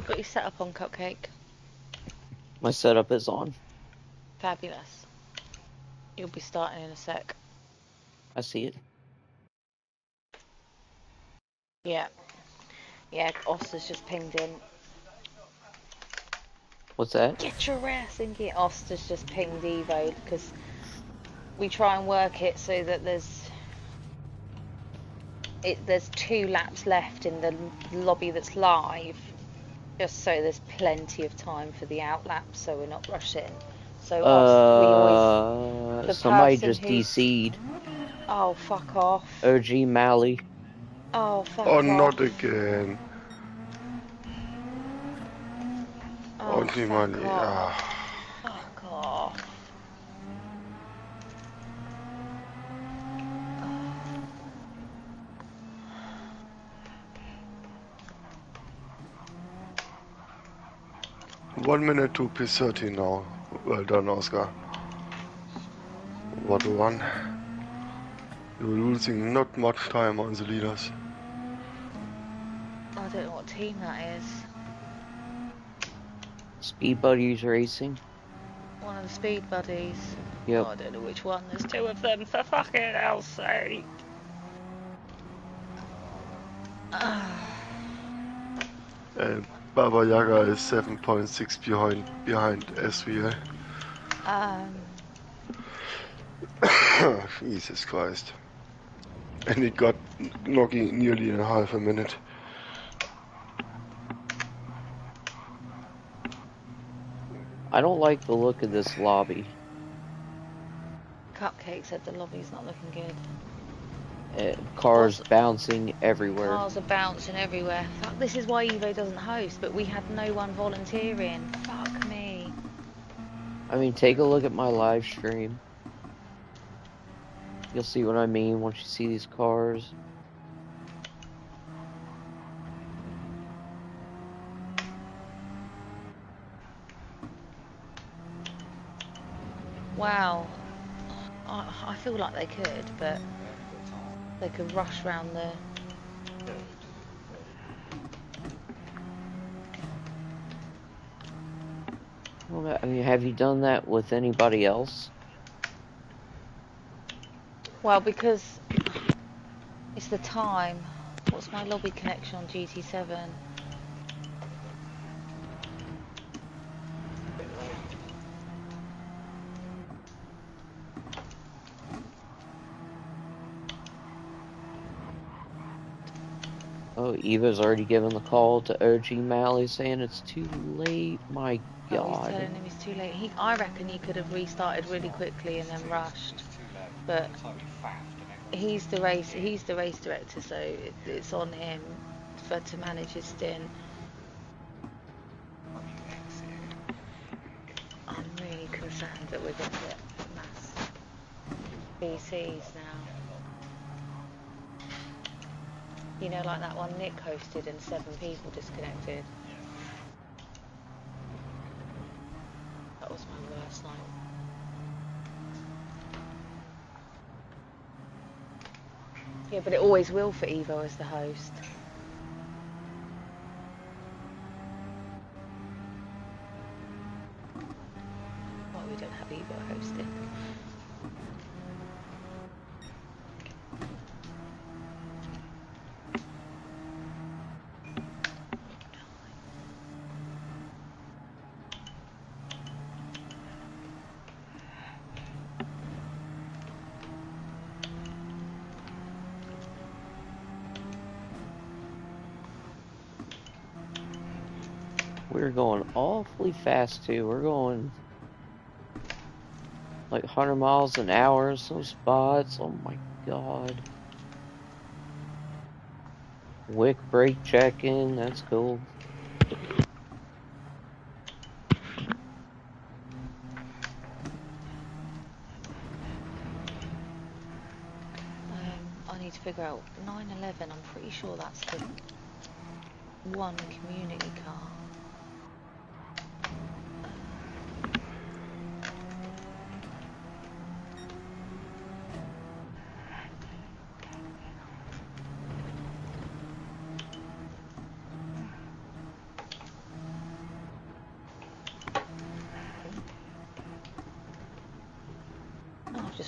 Got your setup on, Cupcake. My setup is on. Fabulous. You'll be starting in a sec. I see it. Yeah. Yeah, Oster's just pinged in. What's that? Get your ass in gear. Oster's just pinged Evo because we try and work it so that there's 2 laps left in the lobby that's live, just so there's plenty of time for the out laps, so we're not rushing. So we always the somebody person just who's DC'd. oh fuck off. OG Mally. Oh fuck Oh, off. not again. Oh Only fuck money. off. Ah. Fuck off. Oh. 1 minute to P30 now. Well done, Oscar. What a run. You're losing not much time on the leaders. I don't know what team that is. Speed Buddies Racing. One of the speed buddies. Yep. Oh, I don't know which one. There's 2 of them, for fucking hell's sake. And Baba Yaga is 7.6 behind SVA. Jesus Christ. And it got knocking nearly in half a minute. I don't like the look of this lobby. Cupcake said the lobby's not looking good. Cars bouncing everywhere. Cars are bouncing everywhere. Fuck, this is why Evo doesn't host, but we had no one volunteering. Fuck me. I mean, take a look at my live stream. You'll see what I mean once you see these cars. Wow. I feel like they could, but they could rush round the... Well, I mean, have you done that with anybody else? Well, because it's the time. What's my lobby connection on GT7? Oh, Eva's already given the call to OG Mally saying it's too late. My God. Oh, he's telling him he's too late. I reckon he could have restarted really quickly and then rushed. But he's the race director, so it's on him to manage his stint. I'm really concerned that we're going to get mass BCs now. You know, like that one Nick hosted and 7 people disconnected. That was my worst night. Yeah, but it always will for Evo as the host. Well, we don't have Evo hosting. We're going awfully fast too. We're going like 100 miles an hour in some spots. Oh my God. Wick brake checking. That's cool. I need to figure out 911. I'm pretty sure that's the one community car.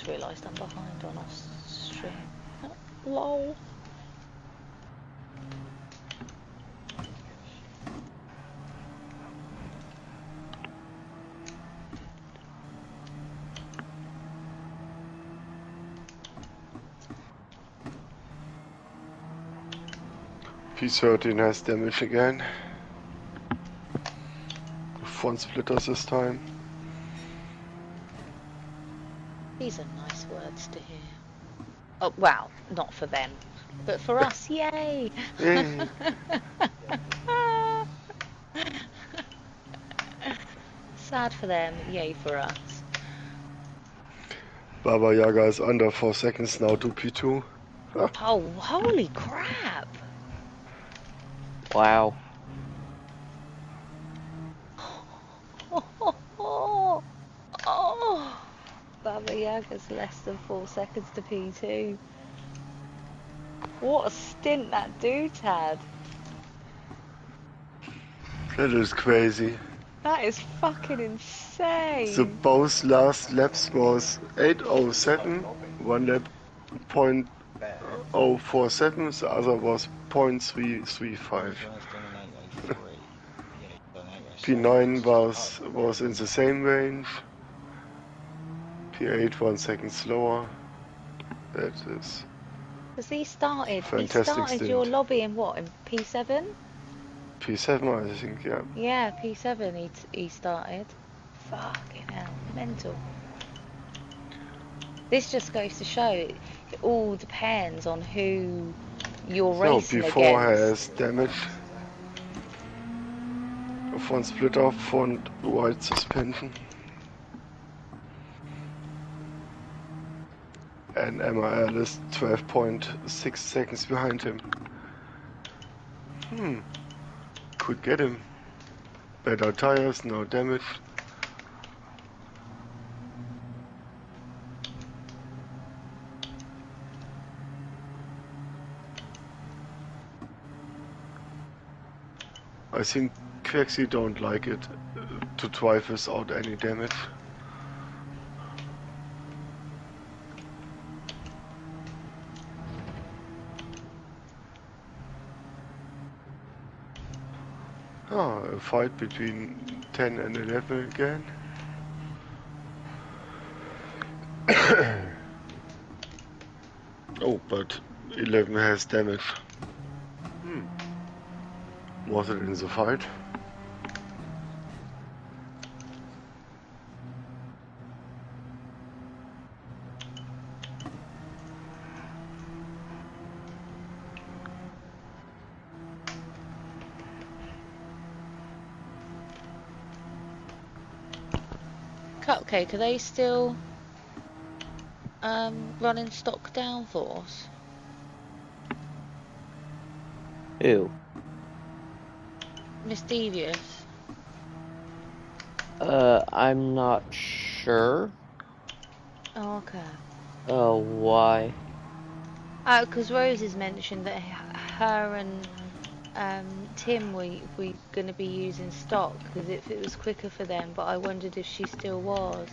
just realised I'm behind on our stream. Lol. P13 has damage again. Front splitters this time. These are nice words to hear. Oh, well, not for them, but for us, yay! Yay. Sad for them, yay for us. Baba Yaga is under 4 seconds now to P2. Oh, holy crap! Wow. Oh, Baba Yaga's less than 4 seconds to P2. What a stint that dude's had. That is crazy. That is fucking insane. The both last laps was 8:07, one lap 0.047, the other was 0.335. P9 was in the same range. P8 1 second slower. That is Because he started fantastic your stint. lobby in what, in P7? P7 I think, yeah. Yeah, P7 he started. Fucking hell, mental. This just goes to show it all depends on who you're So racing P4 against. has damage. Front splitter, front right suspension. And MRL is 12.6 seconds behind him. Could get him. Better tires, no damage. I think Quexy don't like it to drive without any damage. A fight between 10 and 11 again. Oh, but 11 has damage. Was it in the fight? Cupcake, are they still running stock downforce? Who? Miss Devious? I'm not sure. Oh, okay. Why? Because Rose has mentioned that her and Tim were going to be using stock because if it was quicker for them, but I wondered if she still was.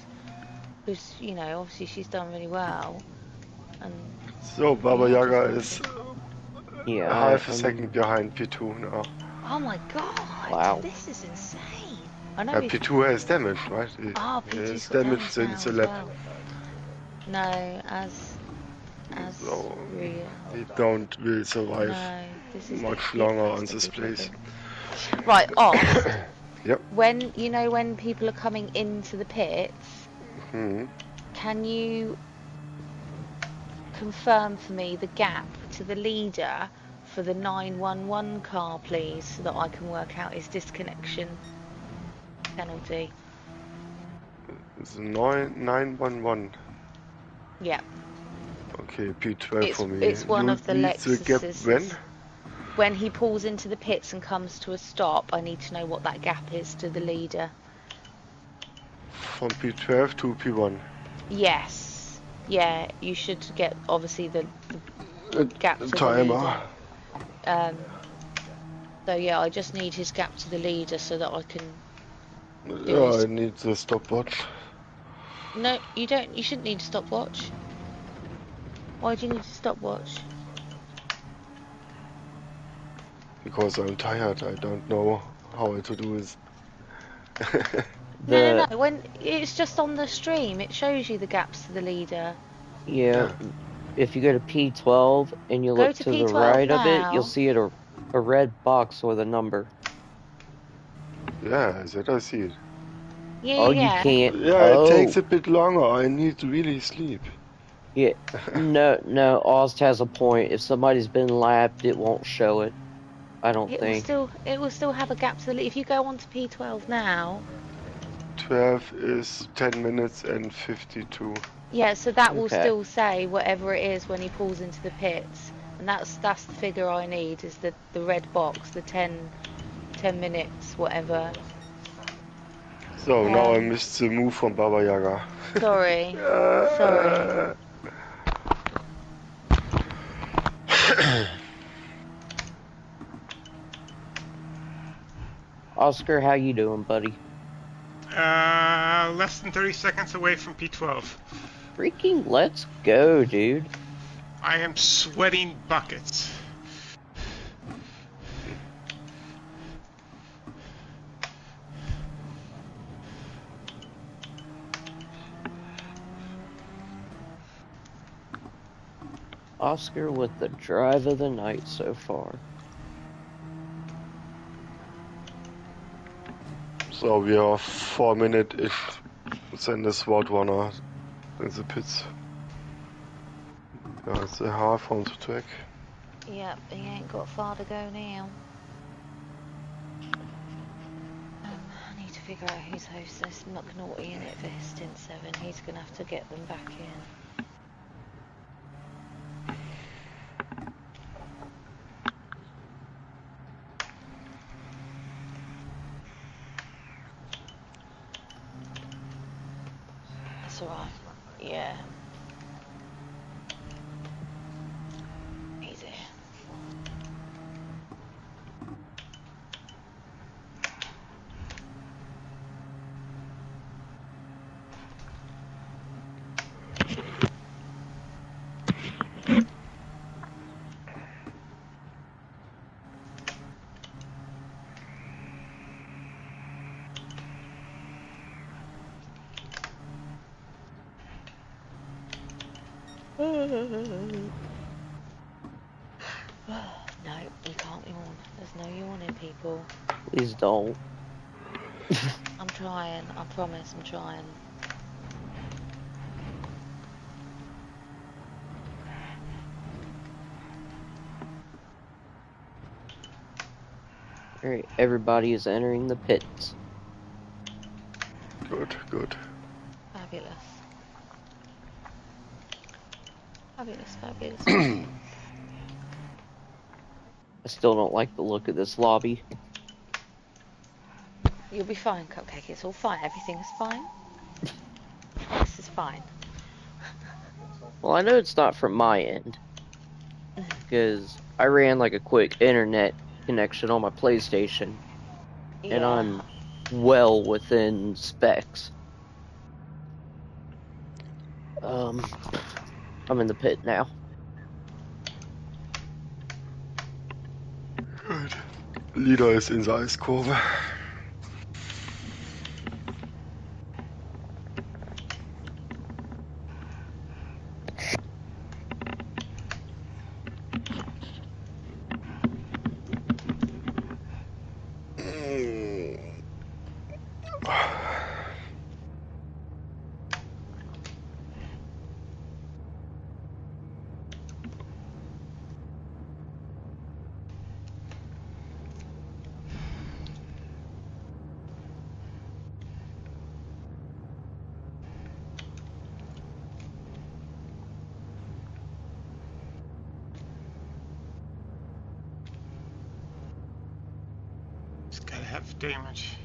Because, you know, obviously she's done really well. And So Baba Yeah, Yaga just is Yeah, half a second behind P2 now. oh my god, Wow. this is insane. I know we've... P2 has damage, right? Oh, He has P2's got damage damage since now the as lap. well. No, as So real. he don't will survive No, this is much the longer that's on the this big place. problem. Right, off. Yep. When you know when people are coming into the pits, can you confirm for me the gap to the leader for the 911 car, please, so that I can work out his disconnection penalty? It's 911. Yeah. Okay, P12 for me. It's one You of the need the gap Lexuses. when? When he pulls into the pits and comes to a stop, I need to know what that gap is to the leader. From P12 to P1. Yes. Yeah, you should get, obviously, the gap to Timer. the leader. So, yeah, I just need his gap to the leader so that I can do I need the stopwatch. No, you don't. You shouldn't need a stopwatch. Why do you need a stopwatch? Because I'm tired. I don't know how to do this. No. The When it's just on the stream, it shows you the gaps to the leader. yeah, Yeah. if you go to P12 and you Go look to to the P12 right of it, you'll now. see it a red box with a number. Yeah, that I see it. Oh, you Yeah. can't. Yeah, it takes Oh, a bit longer. I need to really sleep. yeah. No. Oz has a point. If somebody's been lapped, it won't show it. I don't think. It will still have a gap to the leader. If you go on to P12 now. 12 is 10 minutes and 52. Yeah, so that will Okay. still say whatever it is when he pulls into the pits. And that's the figure I need, is the red box, the 10 minutes, whatever. So now I missed the move from Baba Yaga. Sorry. Sorry. Oscar, how you doing, buddy? Less than 30 seconds away from P12. Freaking let's go, dude. I am sweating buckets. Oscar with the drive of the night so far. So we are 4 minutes if then the SWAT runner in the pits. Yeah, it's a half from the track. Yep, he ain't got far to go now. I need to figure out who's hosting this McNaughty in it for his Stint 7. He's going to have to get them back in. That's alright. Yeah. Easy. No, you can't yawn. There's no yawning, people. Please don't. I'm trying. I promise I'm trying. Alright, everybody is entering the pits. Good, good. Fabulous. Fabulous. I still don't like the look of this lobby. You'll be fine, Cupcake. It's all fine. Everything's fine. This is fine. Well, I know it's not from my end. Because I ran like a quick internet connection on my PlayStation. Yeah. And I'm well within specs. I'm in the pit now. Good. Leader is in the Eiskurve. It's gotta have damage.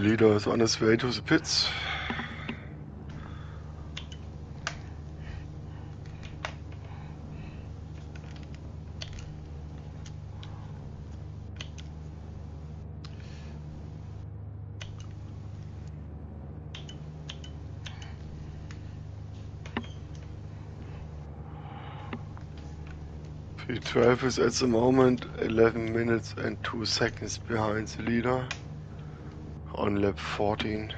Leader is on his way to the pits. P12 is at the moment 11 minutes and 2 seconds behind the leader on lap 14.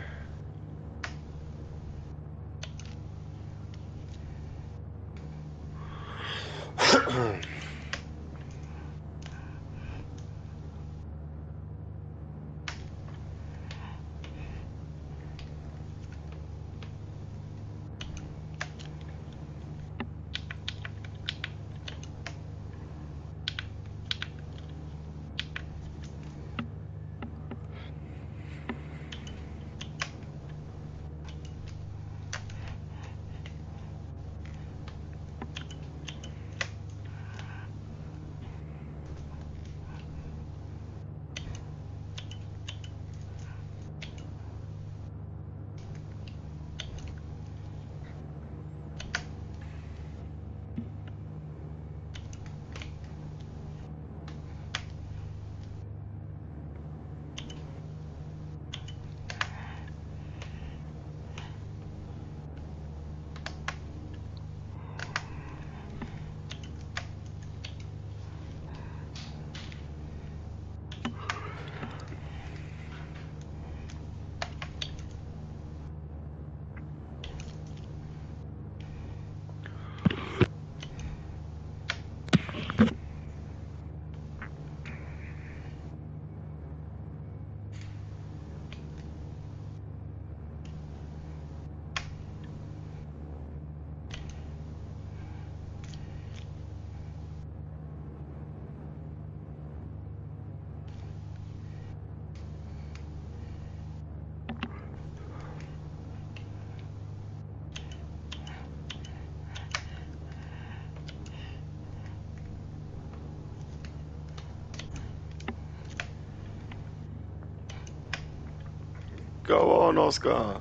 Go on, Oscar.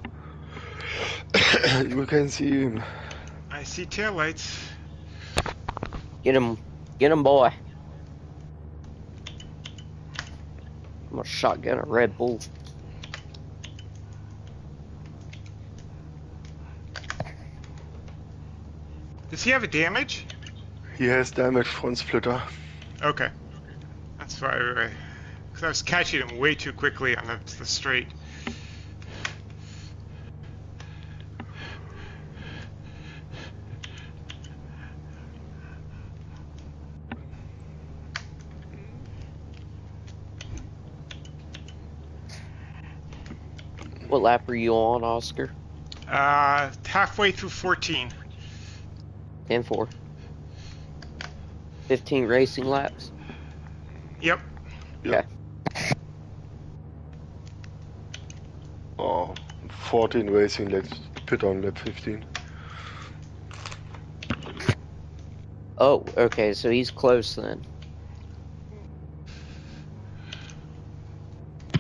You can see him. I see taillights. Get him, boy. I'm gonna shotgun a Red Bull. Does he have a damage? He has damage front splitter. Okay. That's why because I was catching him way too quickly on the straight. What lap are you on, Oscar? Halfway through 14. 10-4. 15 racing laps. Yep. Yep. Okay. Oh, 14 racing, let's pit on lap 15. Oh, okay, so he's close then.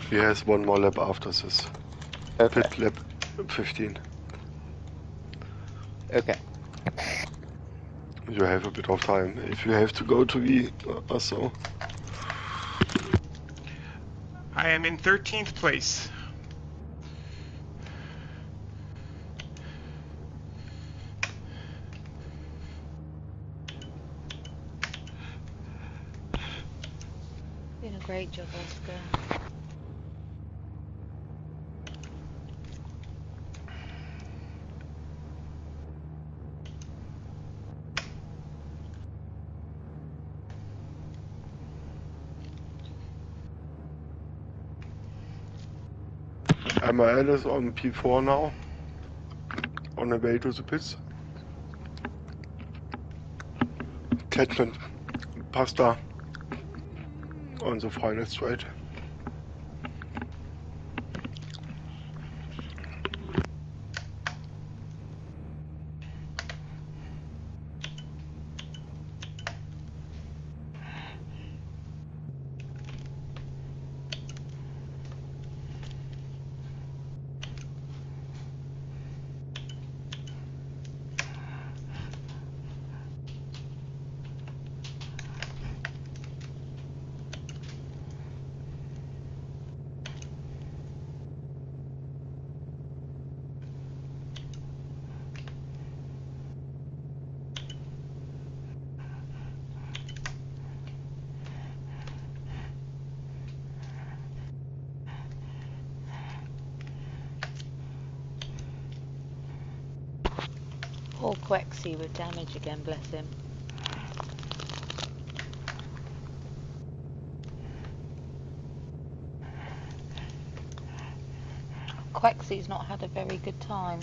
He has one more lap after this. Okay. Pit lap 15. Okay. You have a bit of time if you have to go to E or so. I am in 13th place. Doing a great job, Oscar. Emma is on P4 now, on the way to the pits. Catchment Pasta on the final straight. Poor Quexy with damage again, bless him. Quexy's not had a very good time.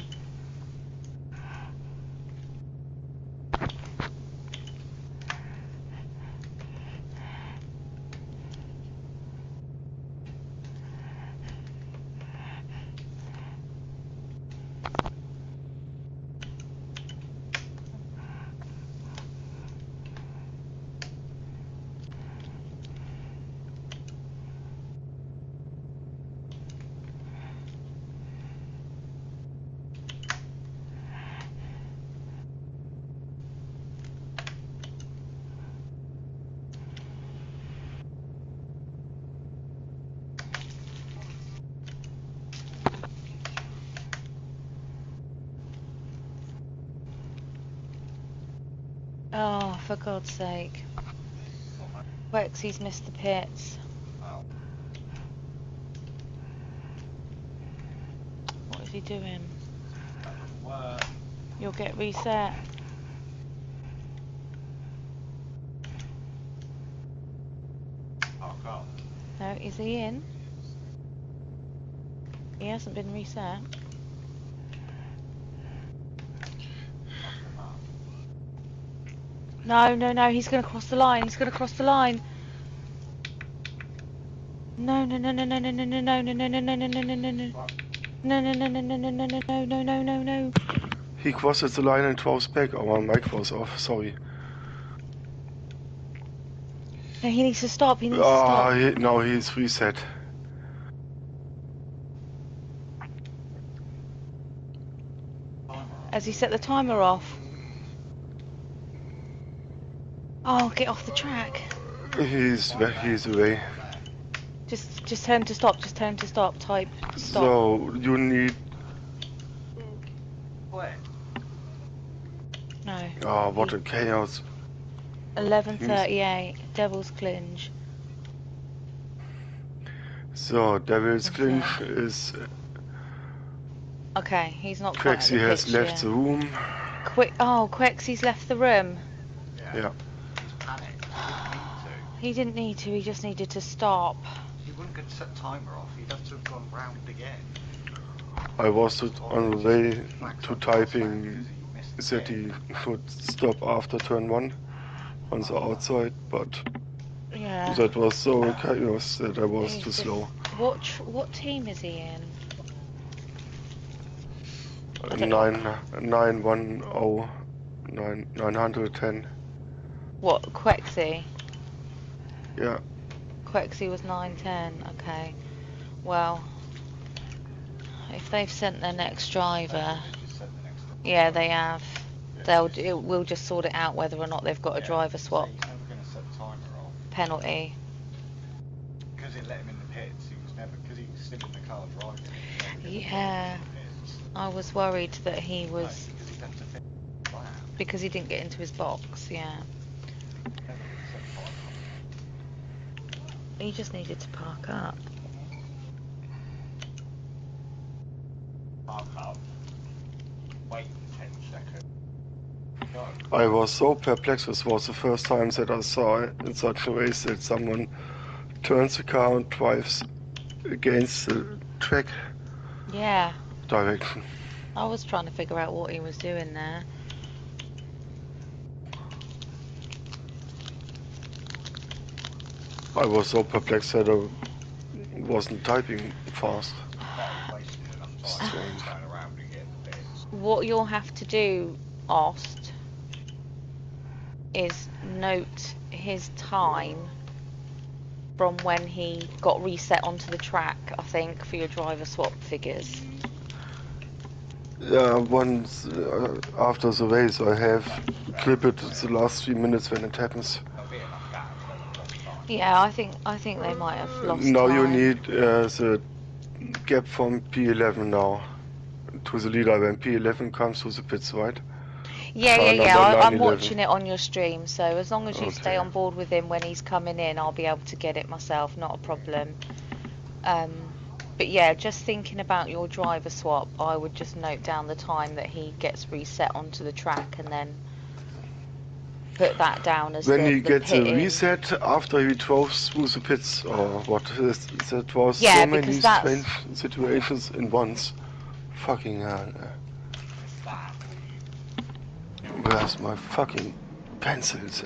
Oh, for God's sake. Quexy's missed the pits. What is he doing? You'll get reset. No, is he in? He hasn't been reset. No, no, no, he's going to cross the line. He's going to cross the line. No, no, no, no, no, no, no, no, no, no, no, no, no, no, no, no, no, no. No, no, no, no, no, no, no, no, no, no, no, no, no. He crosses the line and draws back. Oh, my mic was off. Sorry. No, he needs to stop. He needs to stop. No, he's reset. Has he set the timer off? Oh, get off the track. He's away. Just tell him to stop. Just tell him to stop. Type stop. So you need. No. Oh, what a chaos! 11:38. Devil's Clinch. So Devil's Clinch is. Okay, he's not quite at Quexy the has pitch left yet. the room. Quexy's left the room. Yeah. He's panicked. He didn't need to. He just needed to stop. He wouldn't get set timer off. He'd have to have gone round again. I was on the way to typing that he should stop after turn 1 on the outside, but Yeah. that was so chaos that I was too slow. What team is he in? 910. What, Quexy? Yeah. Quexy was 910. Okay. Well, if they've sent their next driver, yeah, they have. We'll just sort it out whether or not they've got a driver swap He's never going to set the timer off. penalty. Because it let him in the pits. He was never, because he was still in the car driving. Yeah. I was worried that he was, Because he'd have to finish the lap. because he didn't get into his box, yeah. Never set the timer off. He just needed to park up. Park up. Wait 10 seconds. Go. I was so perplexed. This was the first time that I saw in such a race that someone turns the car and drives against the track Yeah. direction. I was trying to figure out what he was doing there. I was so perplexed that I wasn't typing fast. Wasted enough time Strange. going around and getting the pits. What you'll have to do, Ost, is note his time from when he got reset onto the track, I think, for your driver swap figures. Yeah, once after the race, I have clipped it the last 3 minutes when it happens. There'll be enough gap for them to start. Yeah, I think they might have lost Now time. you need the gap from P11 now to the leader when P11 comes to the pits, right? Yeah, car yeah, yeah. number I'm 911. watching it on your stream, so as long as you stay Okay. on board with him when he's coming in, I'll be able to get it myself. Not a problem. But yeah, just thinking about your driver swap, I would just note down the time that he gets reset onto the track and then put that down as When the he gets a pit in. reset after he drove through the pits, or what? That was Yeah, so many because that's strange situations in once. Fucking hell. Where's my fucking pencils?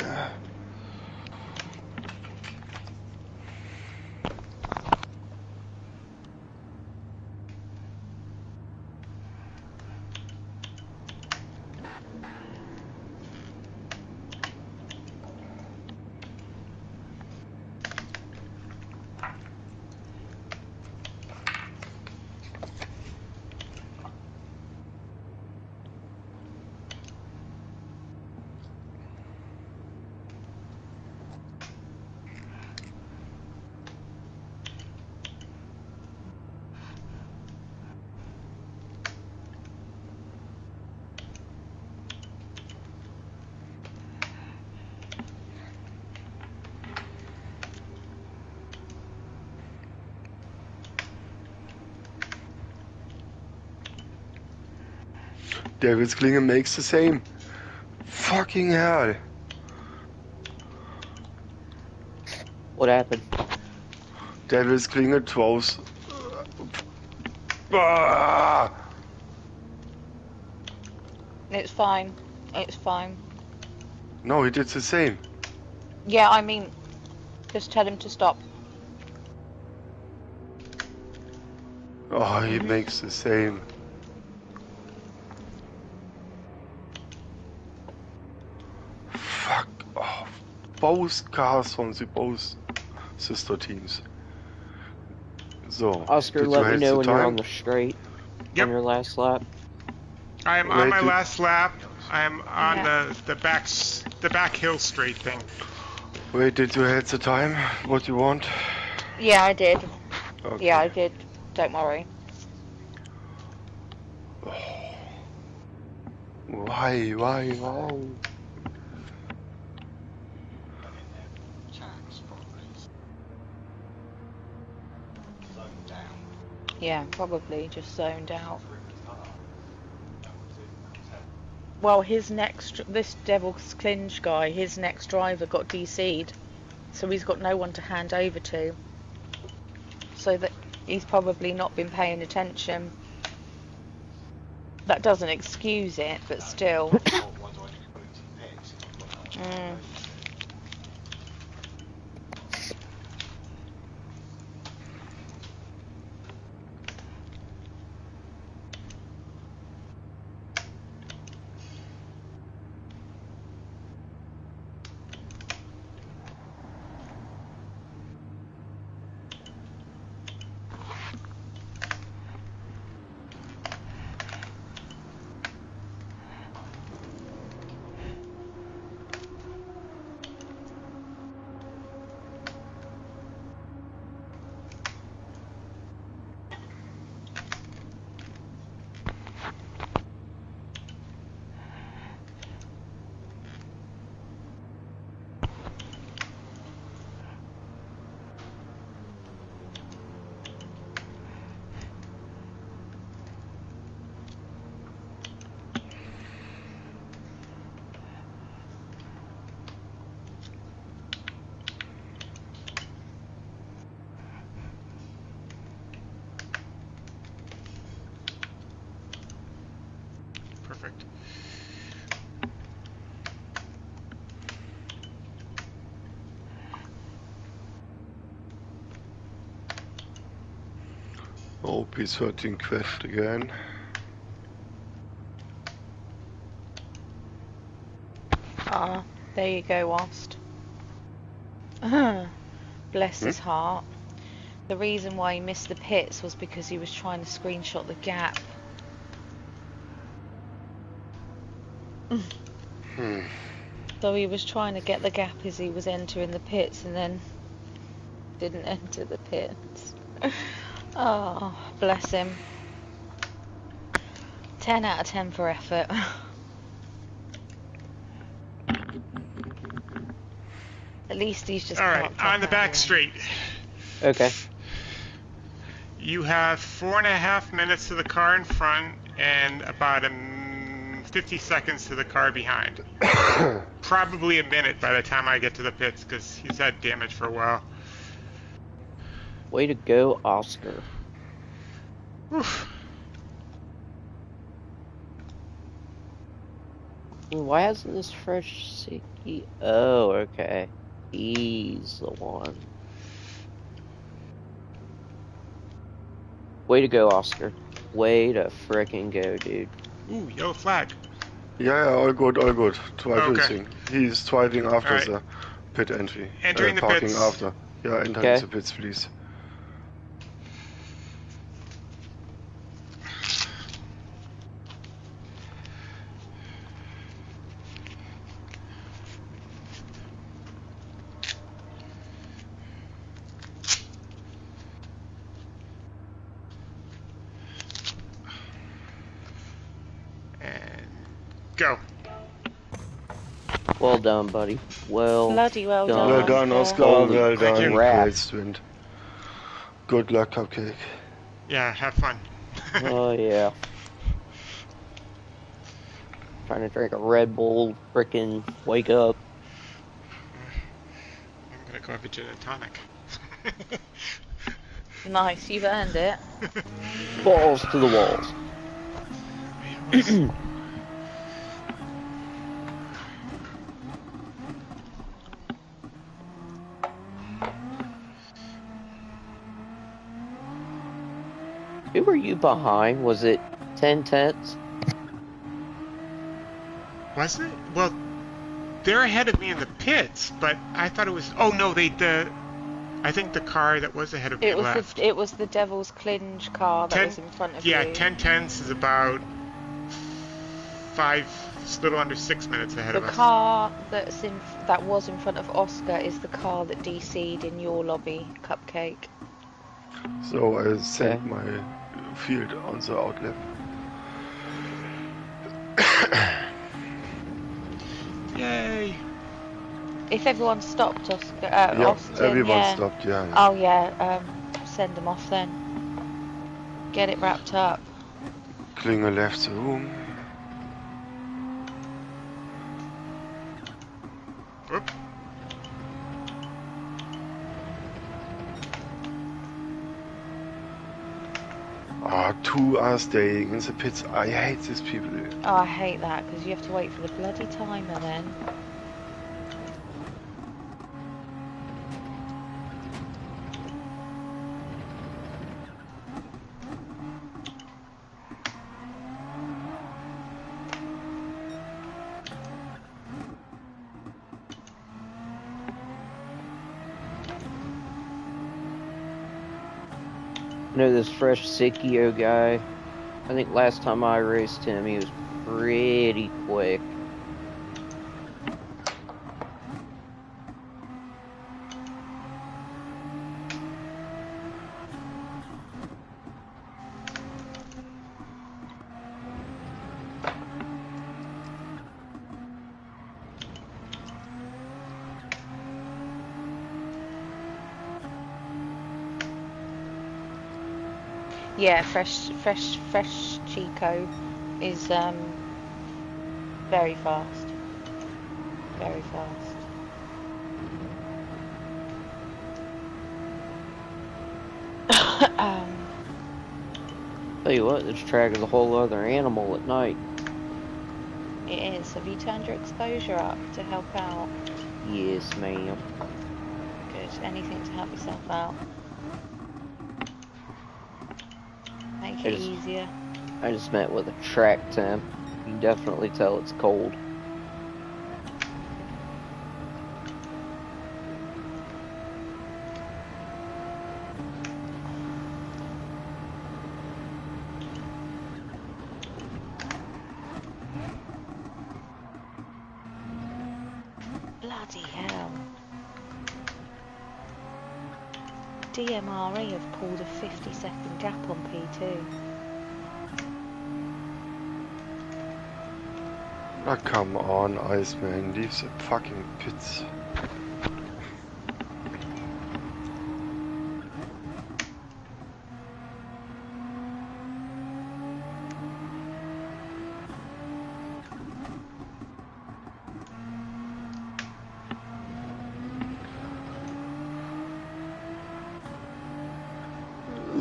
David's Klinger makes the same. Fucking hell. What happened? David's Klinger throws. Ah! it's fine. It's fine. No, he did the same. Yeah, I mean, just tell him to stop. Oh, he makes the same. Fuck off. Both cars from the both sister teams. So, Oscar, did you let me have know the when you're on time? the straight Yep. on your last lap. I am on my Wait, last lap. I am on Yeah. the back hill straight thing. Wait, did you have the time? What you want? Yeah, I did. Okay. Yeah, I did. Don't worry. Why? Tax probably. Zoned down. Yeah, probably just zoned out. Ripped apart. That was it. That was how. Well, this Devil's Clinch guy, his next driver got DC'd, so he's got no one to hand over to. So that he's probably not been paying attention. That doesn't excuse it, but still. Why do I need to put it to the pits if I've got no one to hand over to? Perfect. Hope he's hurting Quest again. Ah, there you go, Wast. Bless his heart. The reason why he missed the pits was because he was trying to screenshot the gap. So he was trying to get the gap as he was entering the pits and then didn't enter the pits. Oh, bless him. 10 out of 10 for effort. At least he's just All right, parked on up the out back of way. straight. Okay. You have 4.5 minutes to the car in front and about 50 seconds to the car behind. Probably a minute by the time I get to the pits because he's had damage for a while. Way to go, Oscar. Oof. Why hasn't this fresh Sicky? Oh, okay. He's the one. Way to go, Oscar. Way to frickin' go, dude. Ooh, yellow flag. Yeah, all good, all good. Try Okay. everything. He's driving after Alright. the pit entry. Entering the parking pits. after. Yeah, entering Okay. the pits, please. And go. Well done, buddy. Well Bloody well done. done. Well done, Oscar. Oscar. Holy Well Thank done. you. crap. Great stint. Good luck, Cupcake. Yeah, have fun. Oh, yeah. Trying to drink a Red Bull, frickin' wake up. I'm gonna go have a gin and tonic. Nice, you've earned it. Balls to the walls. Who were you behind? Was it 10 tenths? Was it? Well, they're ahead of me in the pits, but I thought it was. Oh no, I think the car that was ahead of me left. It was the Devil's Clinch car that was in front of you. Yeah, 10 tenths is about 5, it's a little under 6 minutes ahead of The us. car that was in front of Oscar is the car that DC'd in your lobby, Cupcake. So I sent Okay. my field on the outlap. Yay! If everyone stopped, Oscar, Yeah, Austin, everyone yeah. stopped, yeah. Oh yeah, send them off then. Get it wrapped up. Klinger left the room. Whoop. Two are staying in the pits. I hate these people. Oh, I hate that because you have to wait for the bloody timer then. I know this fresh Sikio guy. I think last time I raced him, he was pretty quick. Yeah, fresh Chico is very fast. Very fast. Tell you what, this track is a whole other animal at night. It is. Have you turned your exposure up to help out? Yes, ma'am. Good. Anything to help yourself out. Make it easier. I just met with a track temp. You can definitely tell it's cold. Bloody hell. DMRE have pulled a 50-second gap on P2. Ah, come on, Iceman. Leave the fucking pits.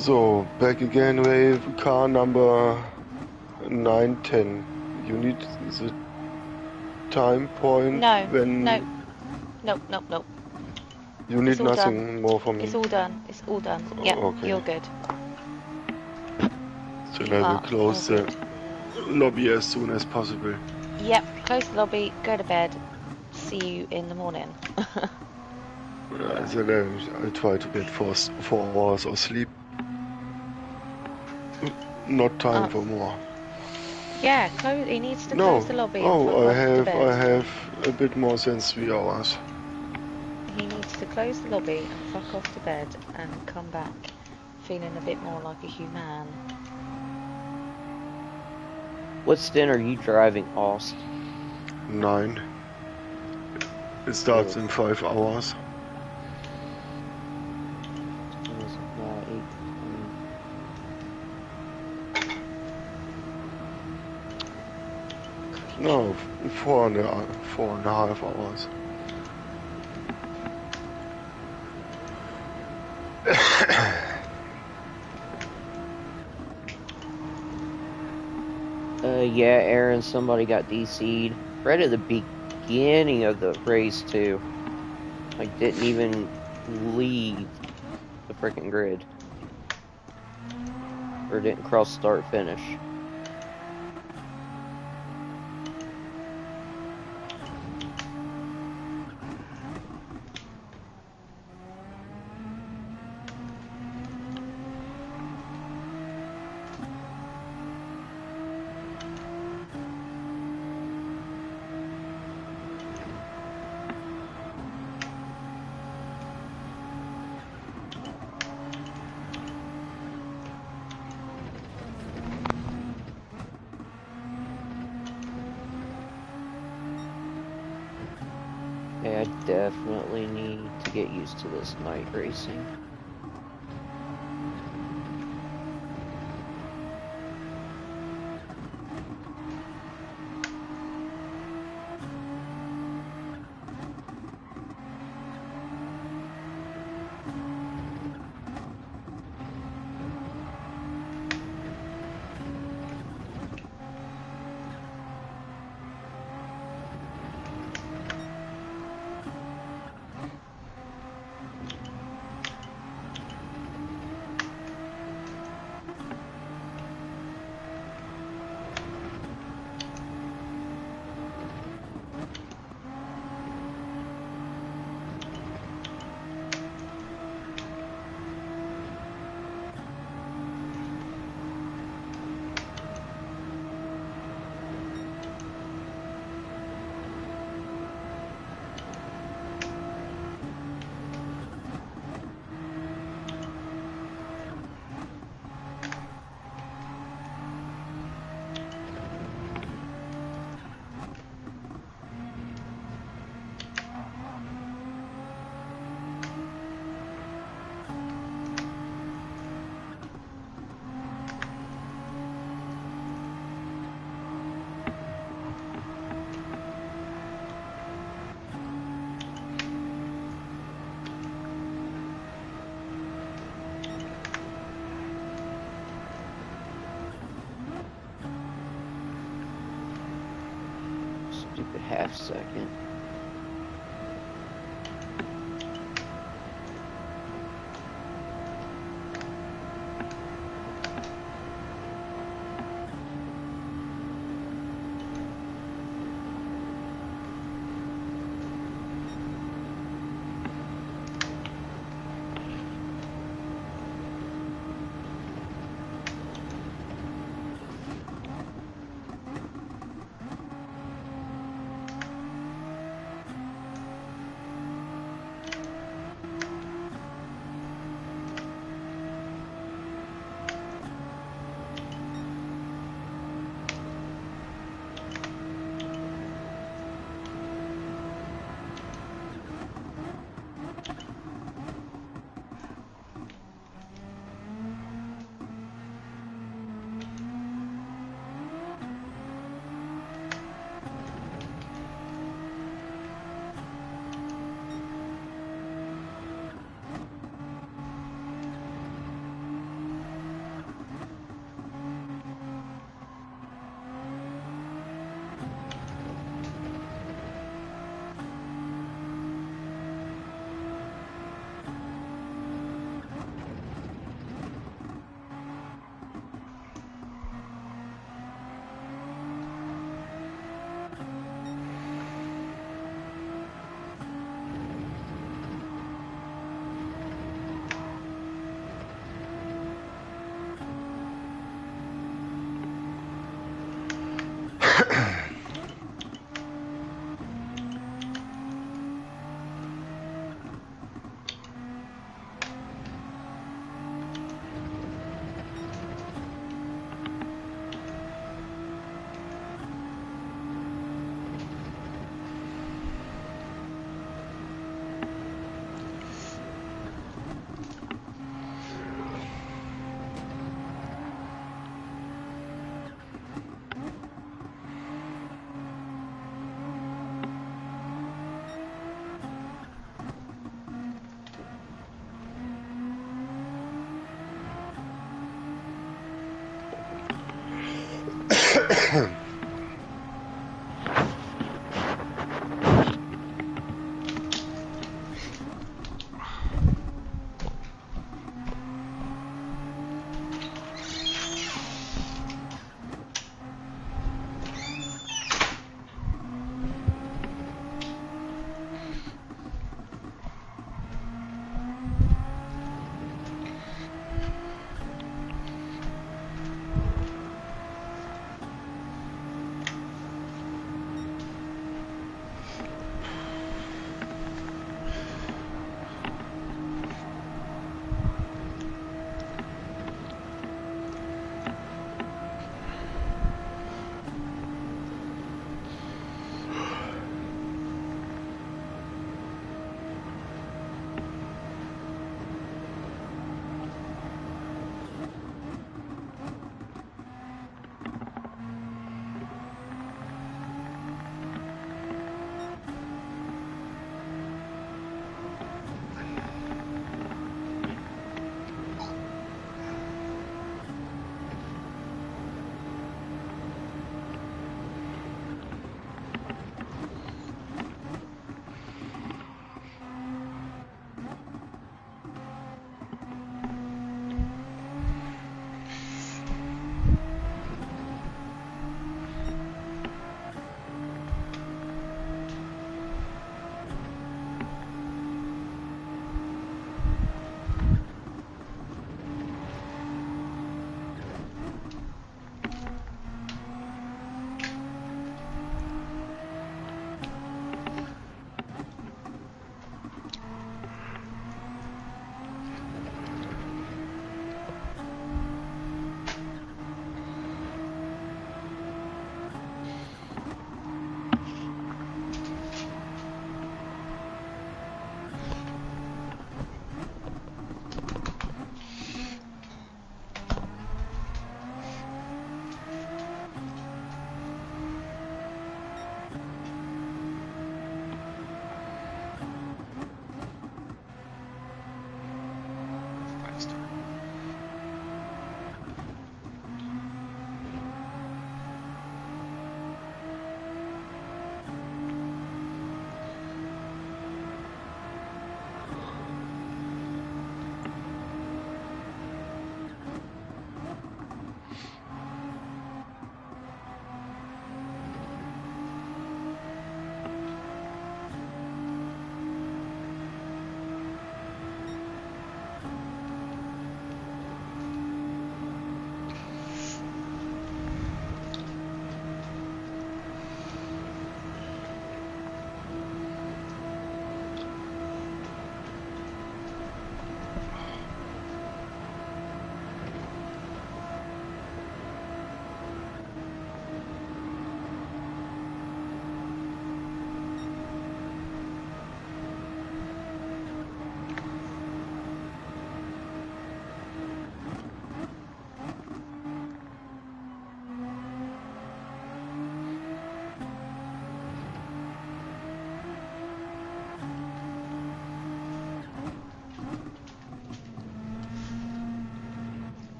So, back again with car number 910. You need the time point No, when no, nope, nope, nope. you need It's all done. nothing more from me. It's all done. It's all done. Yep, Okay. you're good. Then You I will are close all the good. lobby as soon as possible. Yep, close the lobby, go to bed. See you in the morning. Then I'll try to get 4 hours of sleep. Not time for more. Yeah, he needs to No. close the lobby and fuck Oh, I off to bed. have a bit more than 3 hours. He needs to close the lobby and fuck off to bed and come back feeling a bit more like a human. What stint are you driving, Aust? 9. It starts in 5 hours. No, 4.5 hours. Yeah, Aaron, somebody got DC'd right at the beginning of the race, too. Like, didn't even leave the freaking grid. Or didn't cross start finish. Yeah, I definitely need to get used to this night racing. Stupid half second.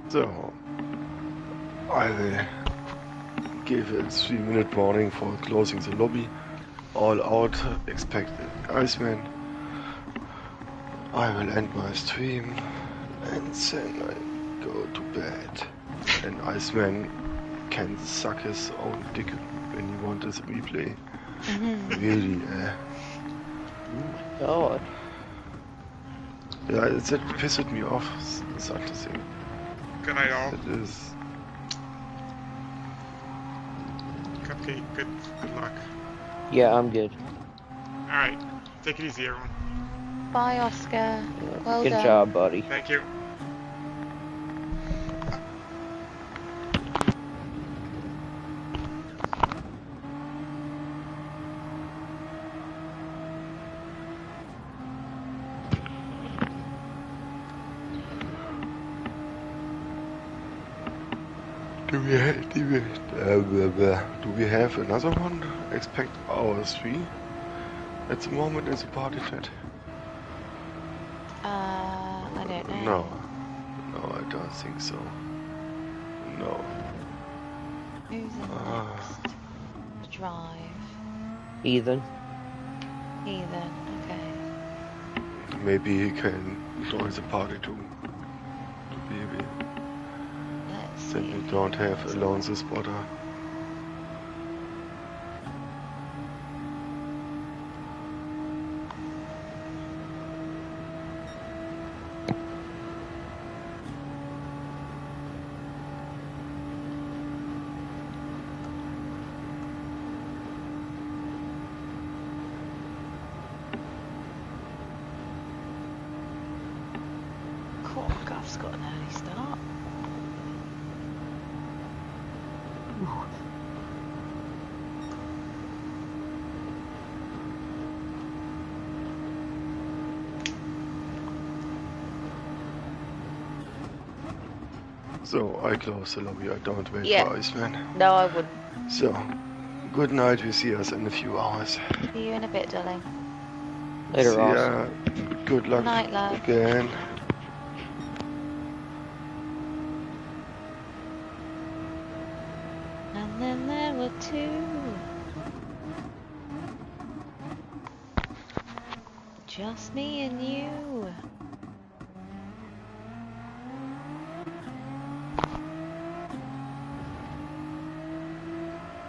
So, I will give a 3-minute warning for closing the lobby. All out, expect the Iceman. I will end my stream and then I go to bed. And Iceman can suck his own dick when he wants his replay. Really, God. Yeah, that pissed me off, such a thing. Good night, all. That is... Cupcake, good luck. Yeah, I'm good. Alright, take it easy, everyone. Bye, Oscar. Yeah, Well good done. job, buddy. Thank you. Do we have another one? Expect R3 at the moment as a party chat? I don't know. No. No, I don't think so. No. Who's in next? Drive. Ethan. Ethan, okay. Maybe he can join the party too. Maybe. Let's see. Then we don't have alone the spotter. Cork's got an early start. So I close the lobby. I don't wait Yeah. for Iceman. No, I wouldn't. So, good night. We see us in a few hours. See you in a bit, darling. Later, See Ross. ya. Good luck Night, love. again. And then there were two. Just me and you.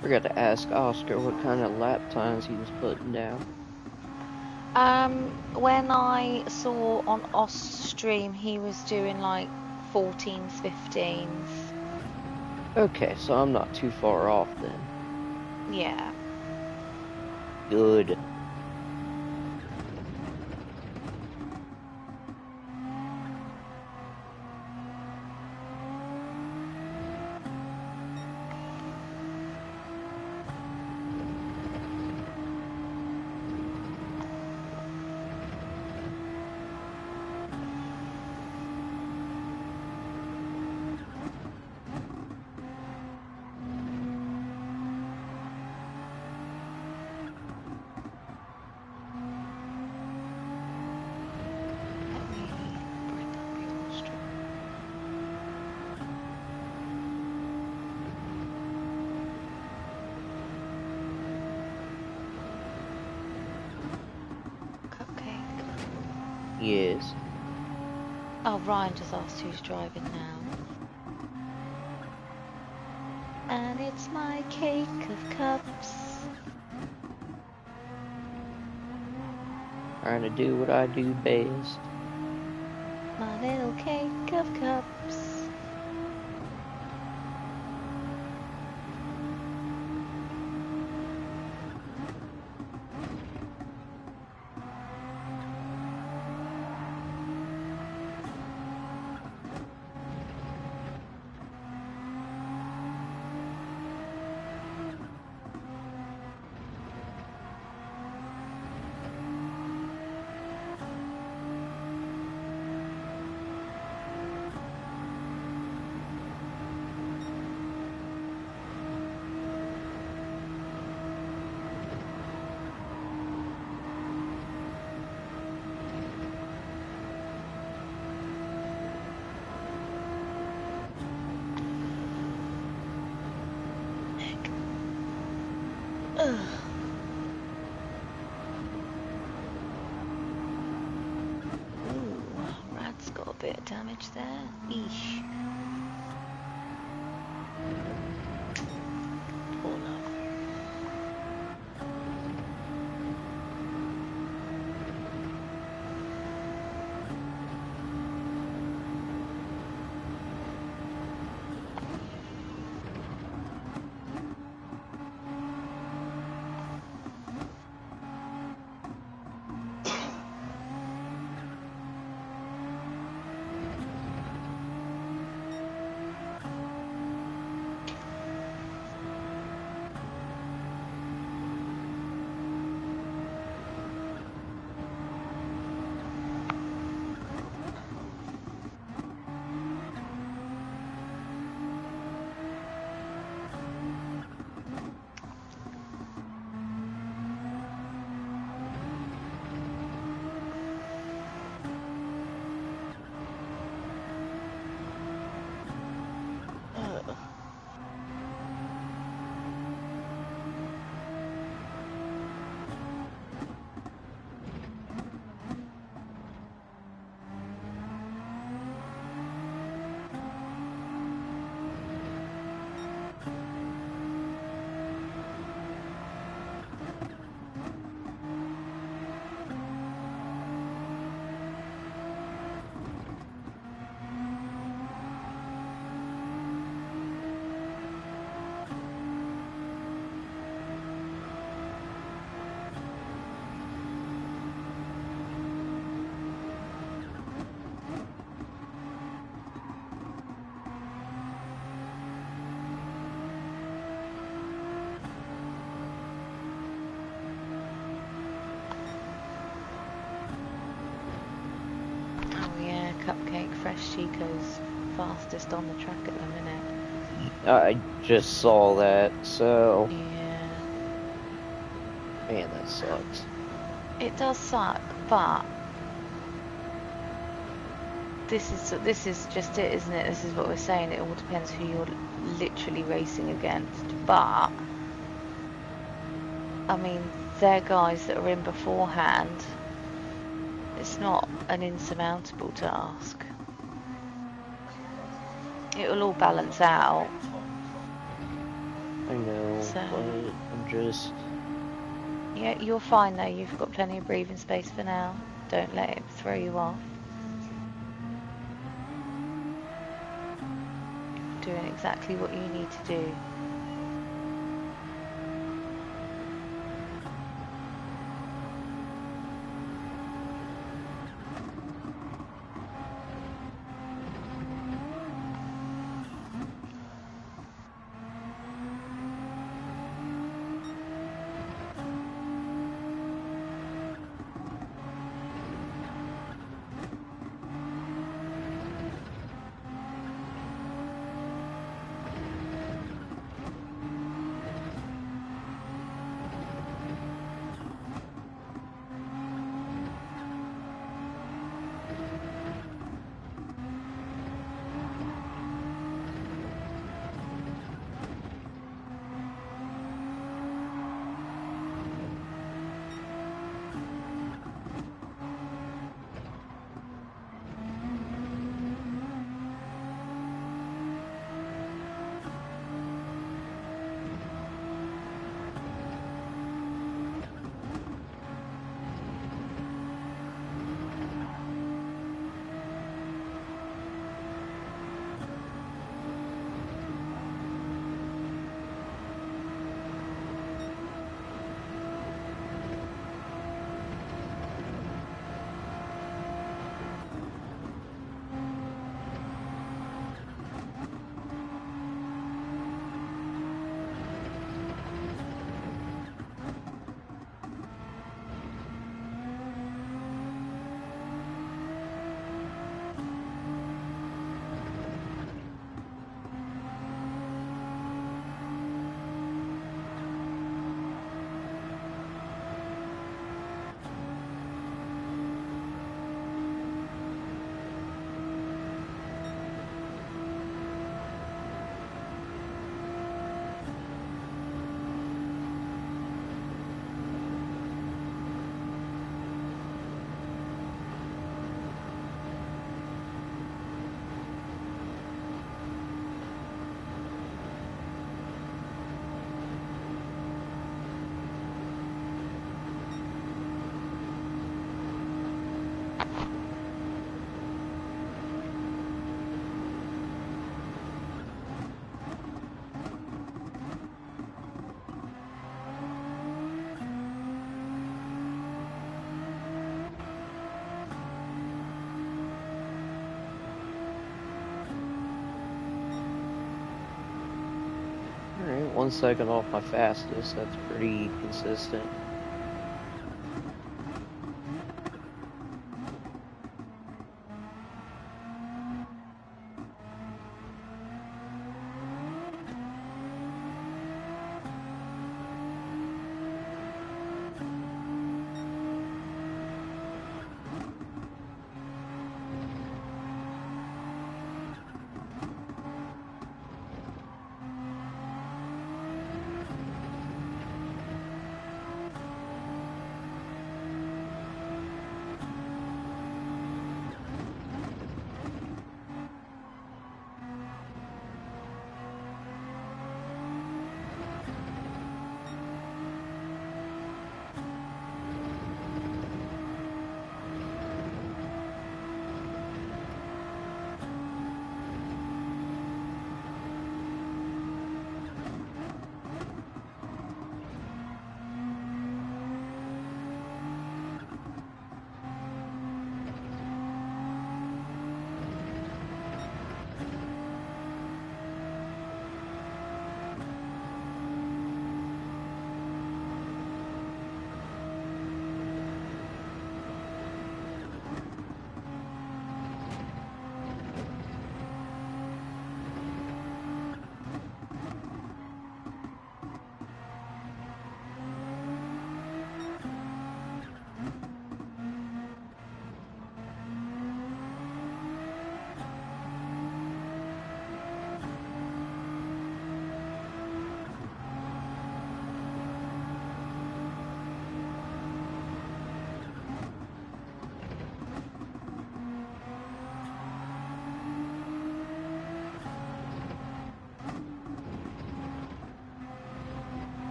Forgot to ask Oscar what kind of lap times he was putting down. When I saw on Ostream, he was doing like 14s, 15s. Okay, so I'm not too far off then. Yeah. Good. Let me bring up your stream. Cupcake. Yes. Oh, Ryan just asked who's driving now. And it's my cake of cups. Trying to do what I do best. My little cake of cups. Ugh. Ooh, Rad's got a bit of damage there. Eesh. Poor love. Chico's fastest on the track at the minute. I just saw that, so Yeah. man, that sucks. It does suck, but this is just it, isn't it? This is what we're saying. It all depends who you're literally racing against. But I mean, they're guys that are in beforehand. It's not an insurmountable task. It'll all balance out. I know, So, but I'm just... yeah, you're fine though. You've got plenty of breathing space for now. Don't let it throw you off. Doing exactly what you need to do. Alright, 1 second off my fastest. That's pretty consistent.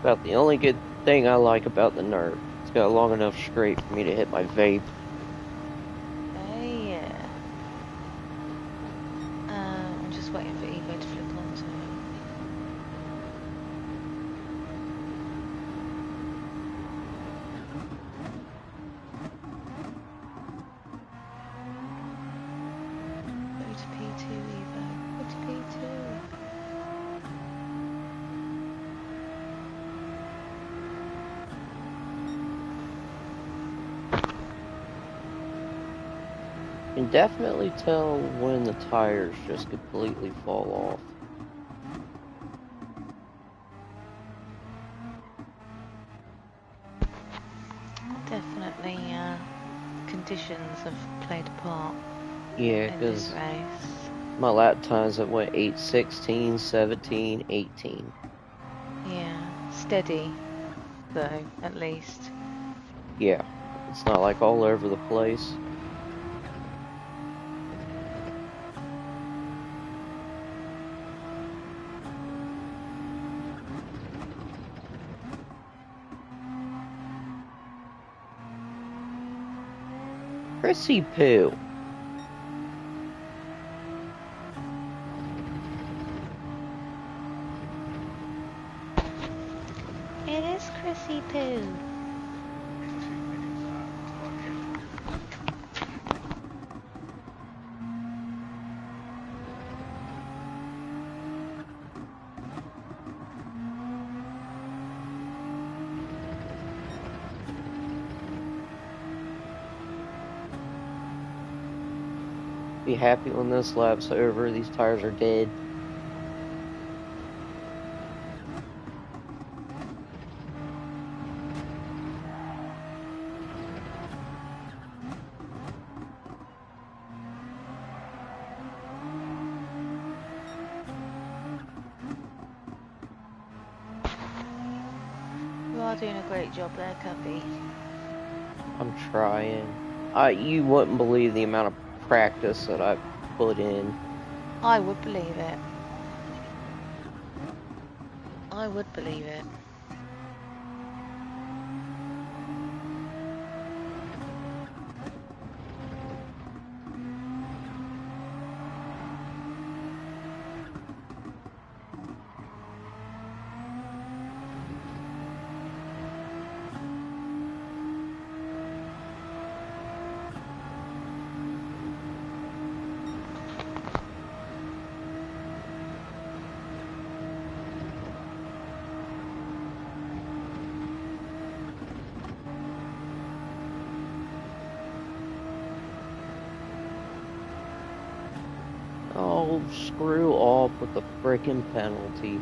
About the only good thing I like about the Nerf. It's got a long enough straight for me to hit my vape. Oh yeah. I'm just waiting for Evo to flip onto it. Go to P2, Evo. Go to P2. You can definitely tell when the tires just completely fall off. Definitely, conditions have played a part Yeah, in this because race. my lap times have went 8:16, 17, 18. Yeah, steady, though, at least. Yeah, it's not like all over the place. Chrissy Poo. It is Chrissy Poo. 2 minutes out. Be happy when this lap's over. These tires are dead. You are doing a great job there, Cubby. I'm trying. You wouldn't believe the amount of practice that I've put in. I would believe it. I would believe it. Oh, screw off with the frickin' penalty.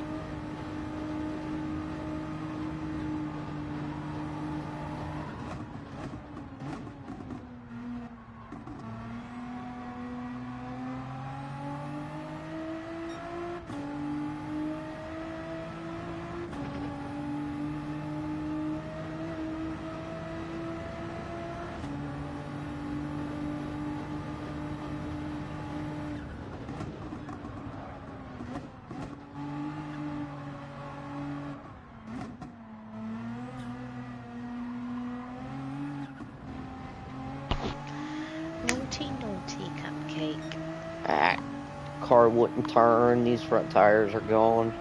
Naughty, naughty cupcake. Ah, car wouldn't turn. These front tires are gone.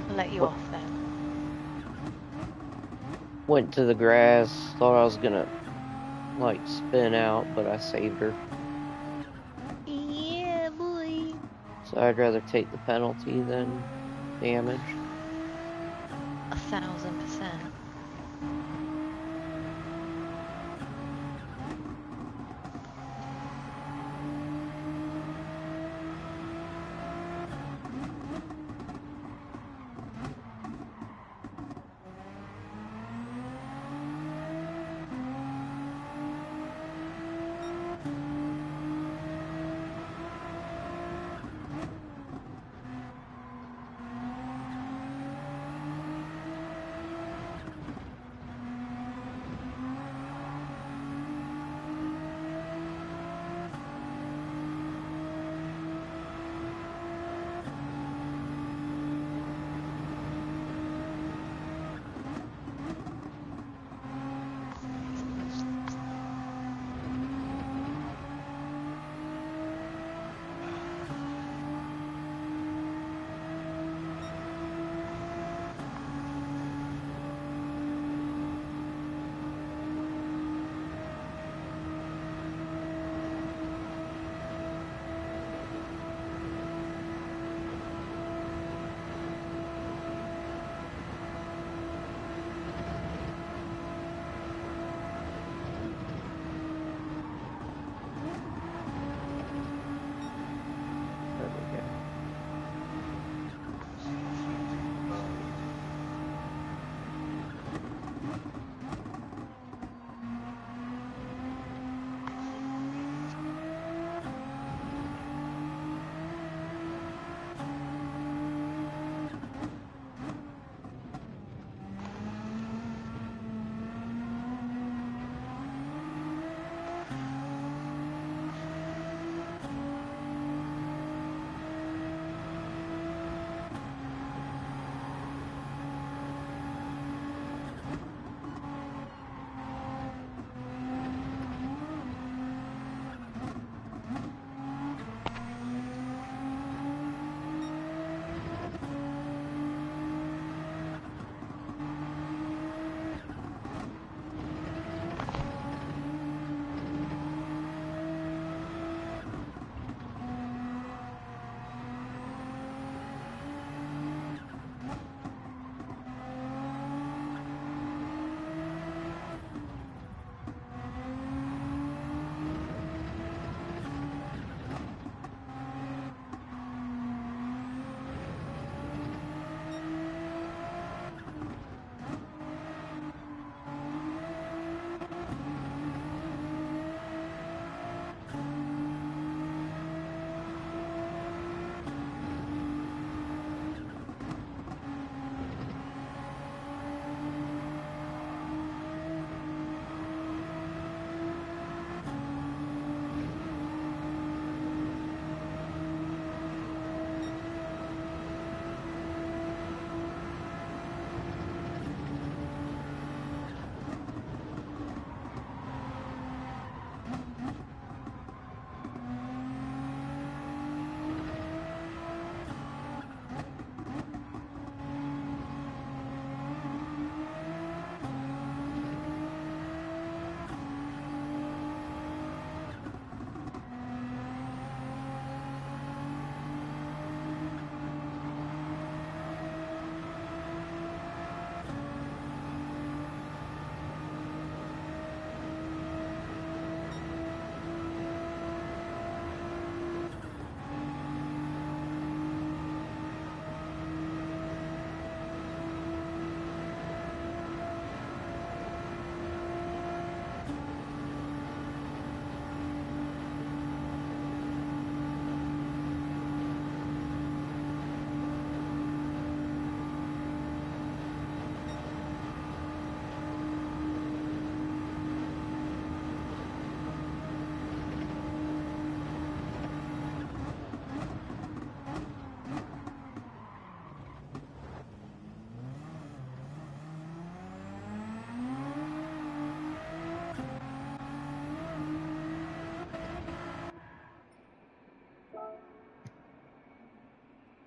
I'll let you What? off then. Went to the grass. Thought I was gonna, like, spin out, but I saved her. Yeah, boy. So I'd rather take the penalty than damage. 1000%.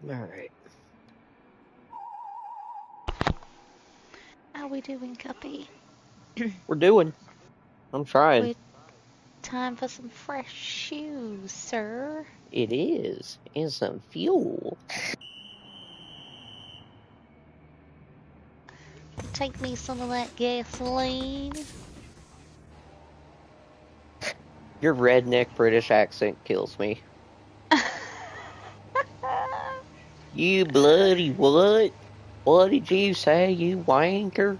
Alright. How we doing, Cuppy? We're doing. I'm trying. We're time for some fresh shoes, sir. It is. And some fuel. Take me some of that gasoline. Your redneck British accent kills me. You bloody what? What did you say, you wanker?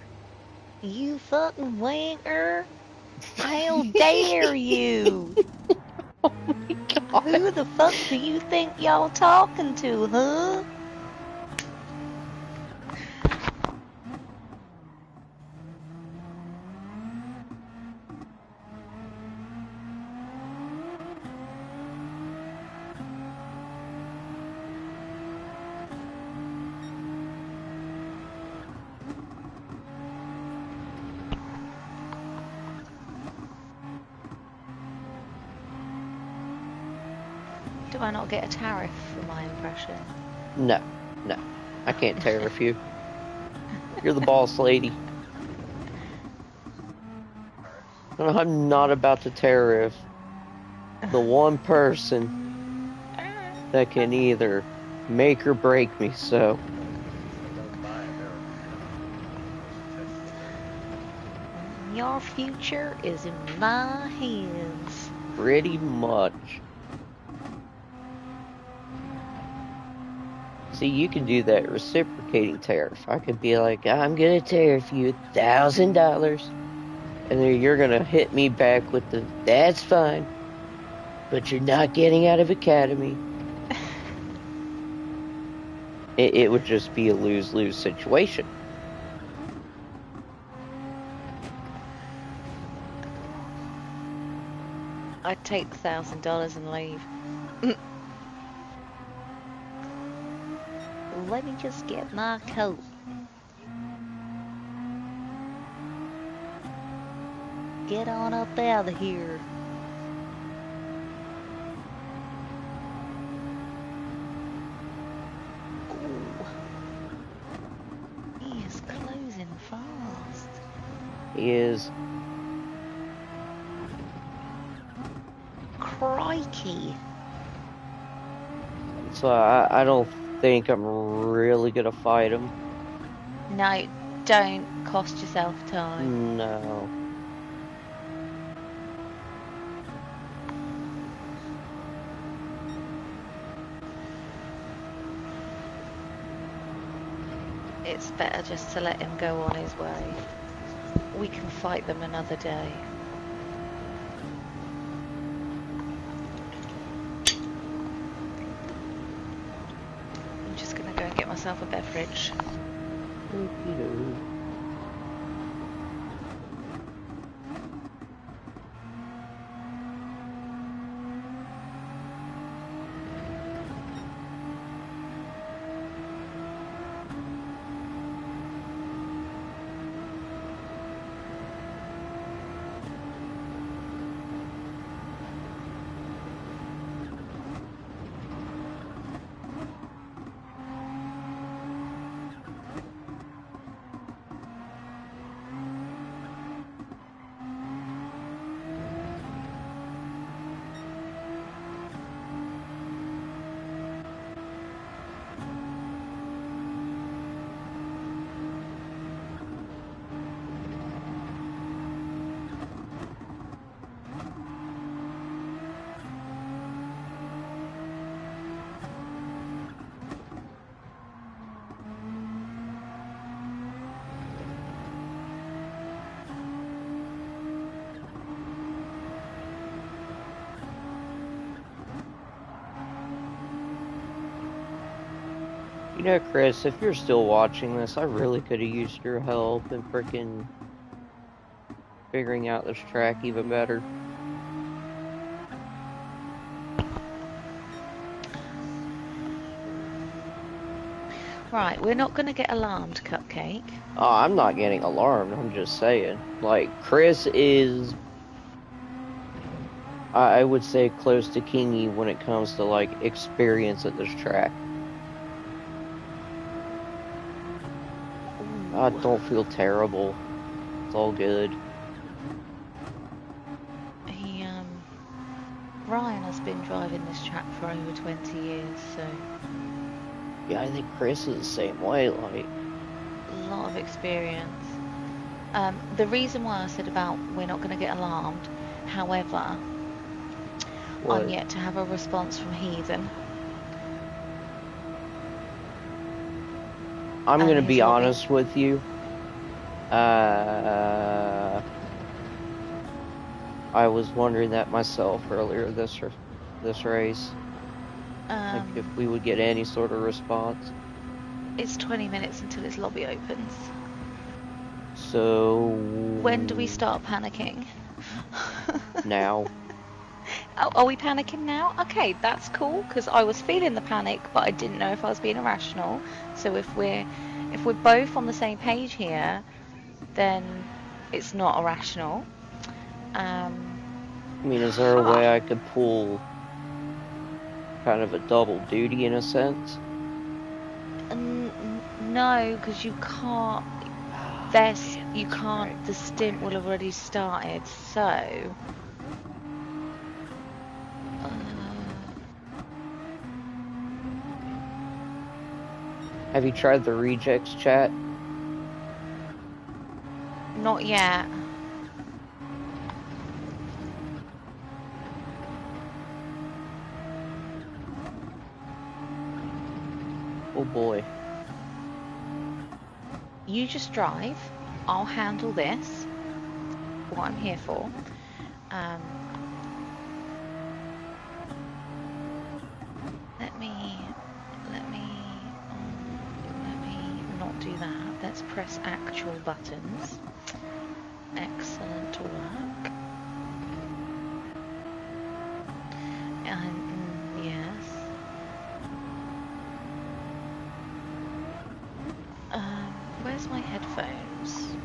You fucking wanker. How dare you? Oh my god. Who the fuck do you think y'all talking to, huh? Do I not get a tariff for my impression? No. I can't tariff you. You're the boss lady. I'm not about to tariff the one person that can either make or break me, so. Your future is in my hands. Pretty much. See, you can do that reciprocating tariff. I could be like, I'm gonna tariff you $1,000. And then you're gonna hit me back with the, that's fine. But you're not getting out of Academy. It would just be a lose-lose situation. I'd take the $1,000 and leave. Let me just get my coat. Get on up out of here. Ooh. He is closing fast. He is. Crikey. So I don't think I'm really gonna fight him. No, don't cost yourself time. No. It's better just to let him go on his way. We can fight them another day. I'm just gonna go and get myself a beverage. Okey-doke. You know, Chris, if you're still watching this, I really could have used your help in frickin' figuring out this track even better. Right, we're not going to get alarmed, Cupcake. Oh, I'm not getting alarmed, I'm just saying. Like, Chris is, I would say, close to kingy when it comes to, like, experience at this track. I don't feel terrible. It's all good. He, Ryan has been driving this track for over 20 years, so Yeah, I think Chris is the same way, like. a lot of experience. The reason why I said about we're not going to get alarmed, however, What? I'm yet to have a response from Heathen. I'm And gonna his be lobby. honest with you. I was wondering that myself earlier this race. Like if we would get any sort of response. It's 20 minutes until his lobby opens. So When do we start panicking? now. Oh, are we panicking now? Okay, that's cool, because I was feeling the panic, but I didn't know if I was being irrational. So if we're both on the same page here, then it's not irrational. I mean, is there a way I could pull kind of a double duty in a sense? No, because you can't. You can't. Right. The stint will have already started, so. Have you tried the rejects chat? Not yet. Oh boy. You just drive. I'll handle this. What I'm here for. Let me not do that. Let's press actual buttons. Excellent work. Yes. Where's my headphones?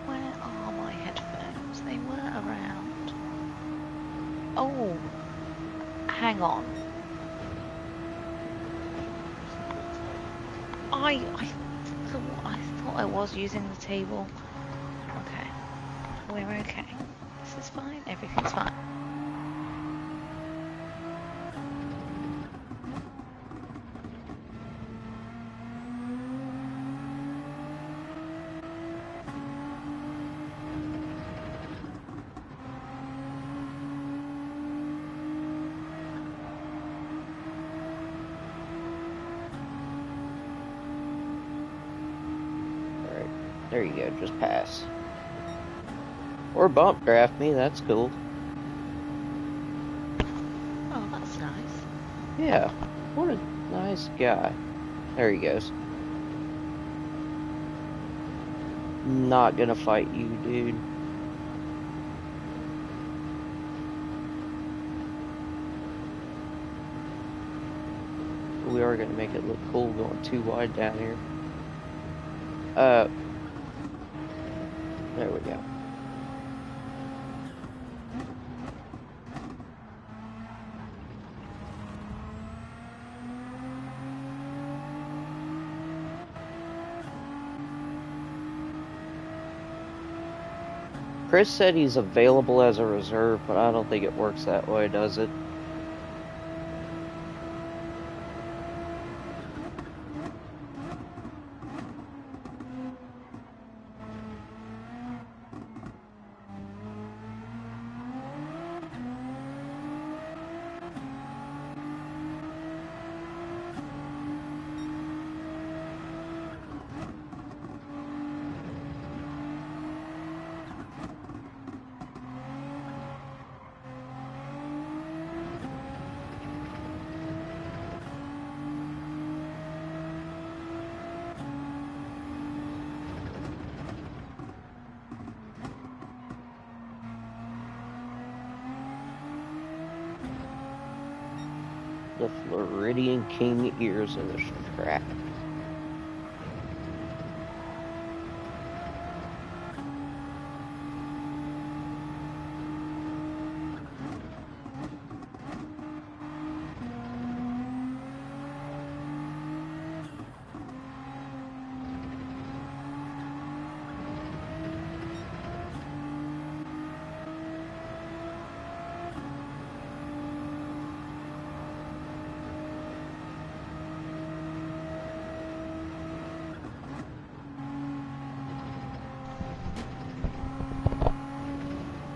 Where are my headphones? They weren't around. Oh, hang on. I thought I was using the table. Okay, we're okay. This is fine. Everything's fine. There you go, just pass. Or bump draft me, that's cool. Oh, that's nice. Yeah, what a nice guy. There he goes. Not gonna fight you, dude. We are gonna make it look cool going too wide down here. There we go. Chris said he's available as a reserve, but I don't think it works that way, does it? The Floridian King ears of the track.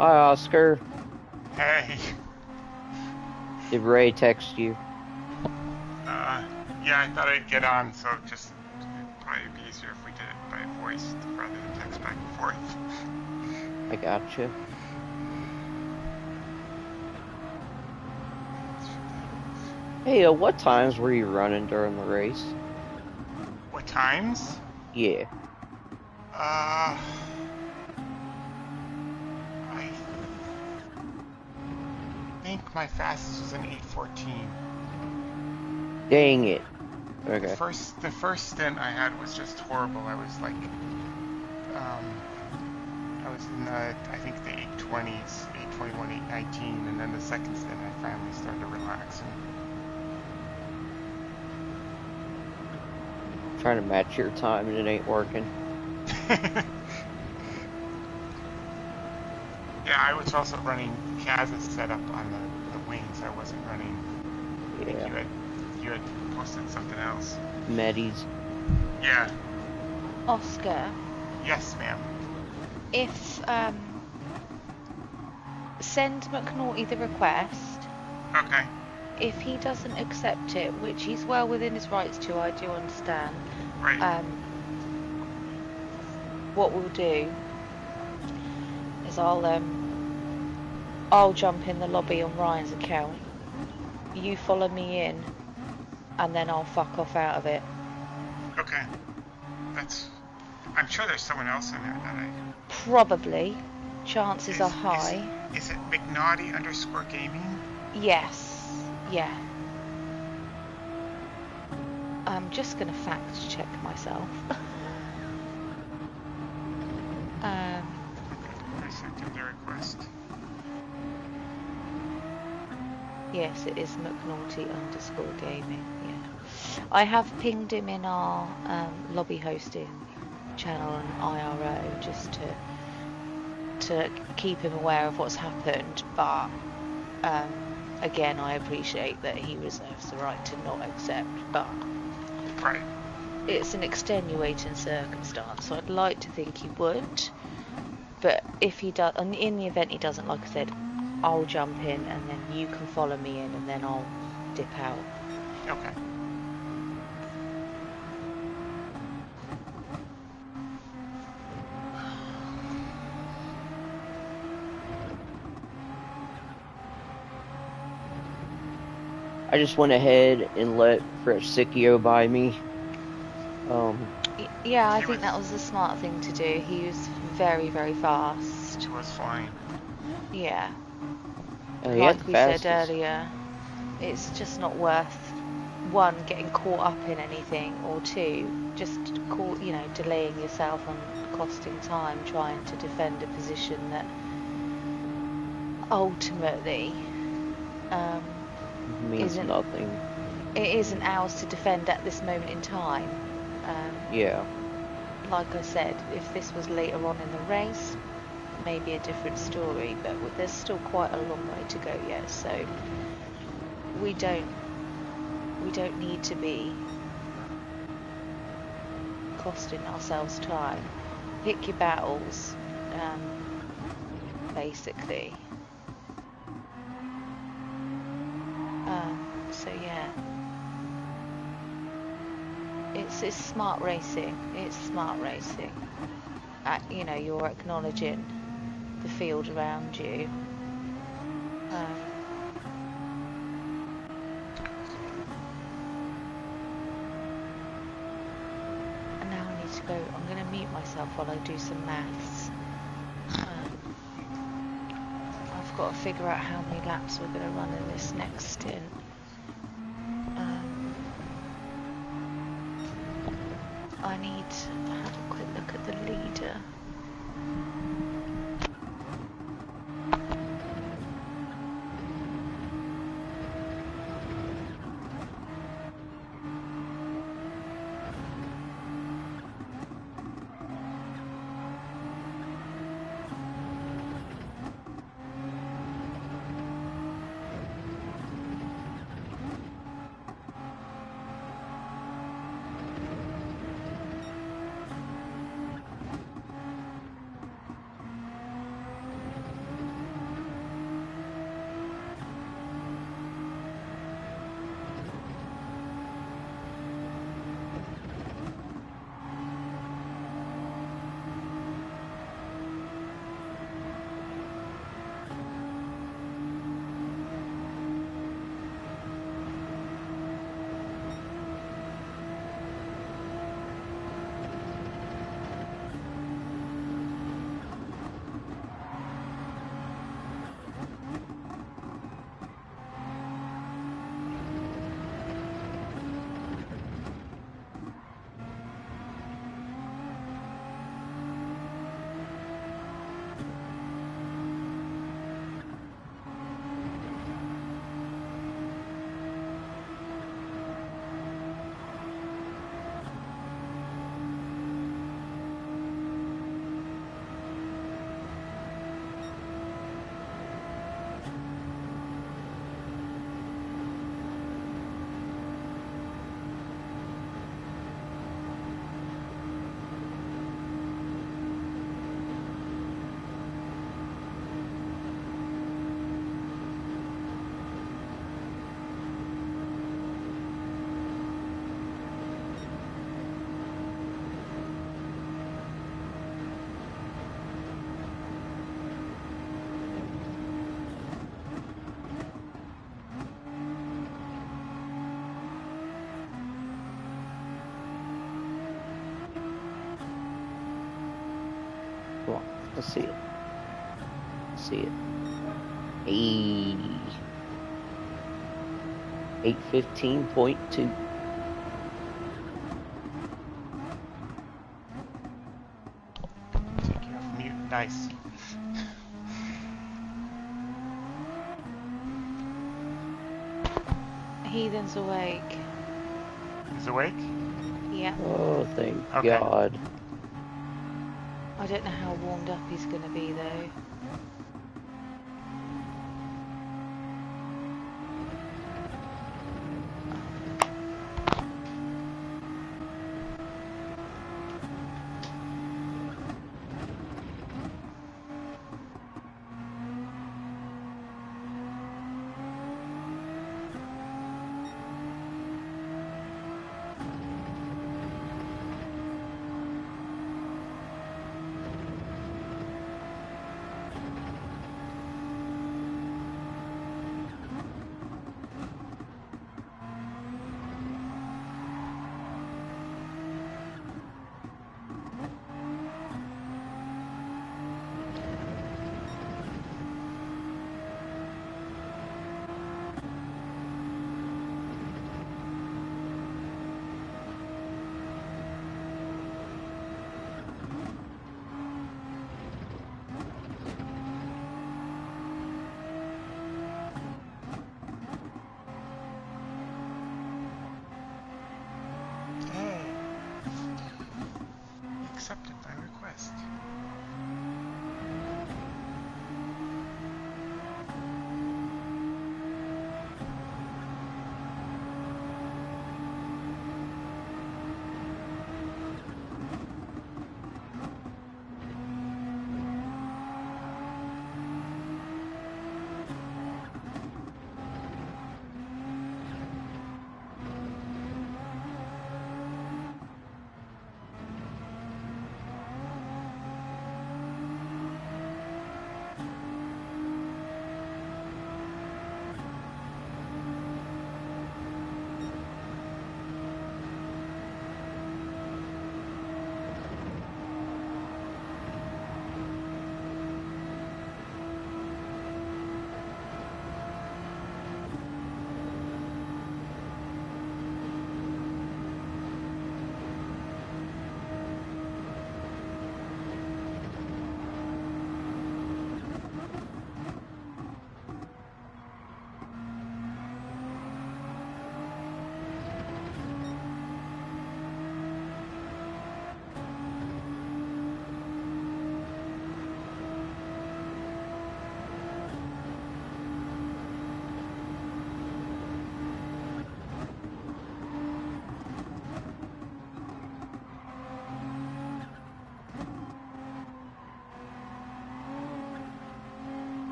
Hi, Oscar. Hey. Did Ray text you? Yeah, I thought I'd get on, so just it'd probably be easier if we did it by voice rather than text back and forth. I gotcha. Hey, what times were you running during the race? What times? Yeah. I think my fastest was an 8:14. Dang it. Okay. The first stint I had was just horrible. I was like, I was in the, I think the 8:20s, 8:21, 8:19, and then the second stint I finally started to relax. Trying to match your time and it ain't working. Yeah, I was also running Kaz's setup on the wings. I wasn't running. I think Yeah. you had posted something else. Medis. Yeah. Oscar, Yes, ma'am. if send McNaughty the request. Okay. If he doesn't accept it, which he's well within his rights to, I do understand. Right. What we'll do is I'll jump in the lobby on Ryan's account. You follow me in, and then I'll fuck off out of it. Okay. I'm sure there's someone else in there that I... Probably. Chances are high. Is it McNaughty_gaming? Yes. Yeah. I'm just going to fact check myself. I sent him the request. Yes, it is McNaughty_gaming. Yeah. I have pinged him in our lobby hosting channel and IRO just to keep him aware of what's happened, but again, I appreciate that he reserves the right to not accept, but Right. it's an extenuating circumstance, so I'd like to think he would, but if he does, in the event he doesn't, like I said, I'll jump in and then you can follow me in and then I'll dip out. Okay. I just went ahead and let Fresh Sikio buy me. Yeah, I think that was the smart thing to do. He was very, very fast. He was flying. Yeah. Like we said earlier, it's just not worth, one, getting caught up in anything, or two, just delaying yourself and costing time trying to defend a position that ultimately means nothing. It isn't ours to defend at this moment in time. Yeah. Like I said, if this was later on in the race, maybe a different story, but there's still quite a long way to go yet, so we don't need to be costing ourselves time. Pick your battles, basically. So yeah, it's smart racing. It's smart racing. You're acknowledging the field around you. And now I need to go. I'm going to mute myself while I do some maths. I've got to figure out how many laps we're going to run in this next stint. I need to have a quick look at the leader. Let's see it. See it. Hey. 815.2. Take you off mute. Nice. Heathen's awake. He's awake? Yeah. Oh, thank Okay. God. I don't know how warmed up he's going to be though.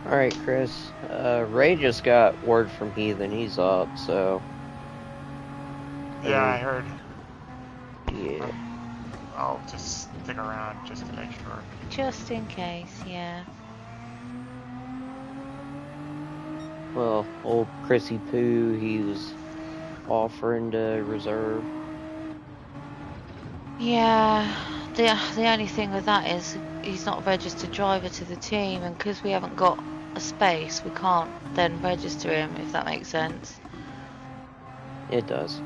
Alright, Chris. Ray just got word from Heathen. He's up, so. Yeah, I heard. Yeah. I'll just stick around just to make sure. Just in case, yeah. Well, old Chrissy Poo, he was offering to reserve. Yeah, the only thing with that is he's not a registered driver to the team, and because we haven't got a space, we can't then register him, if that makes sense. It does.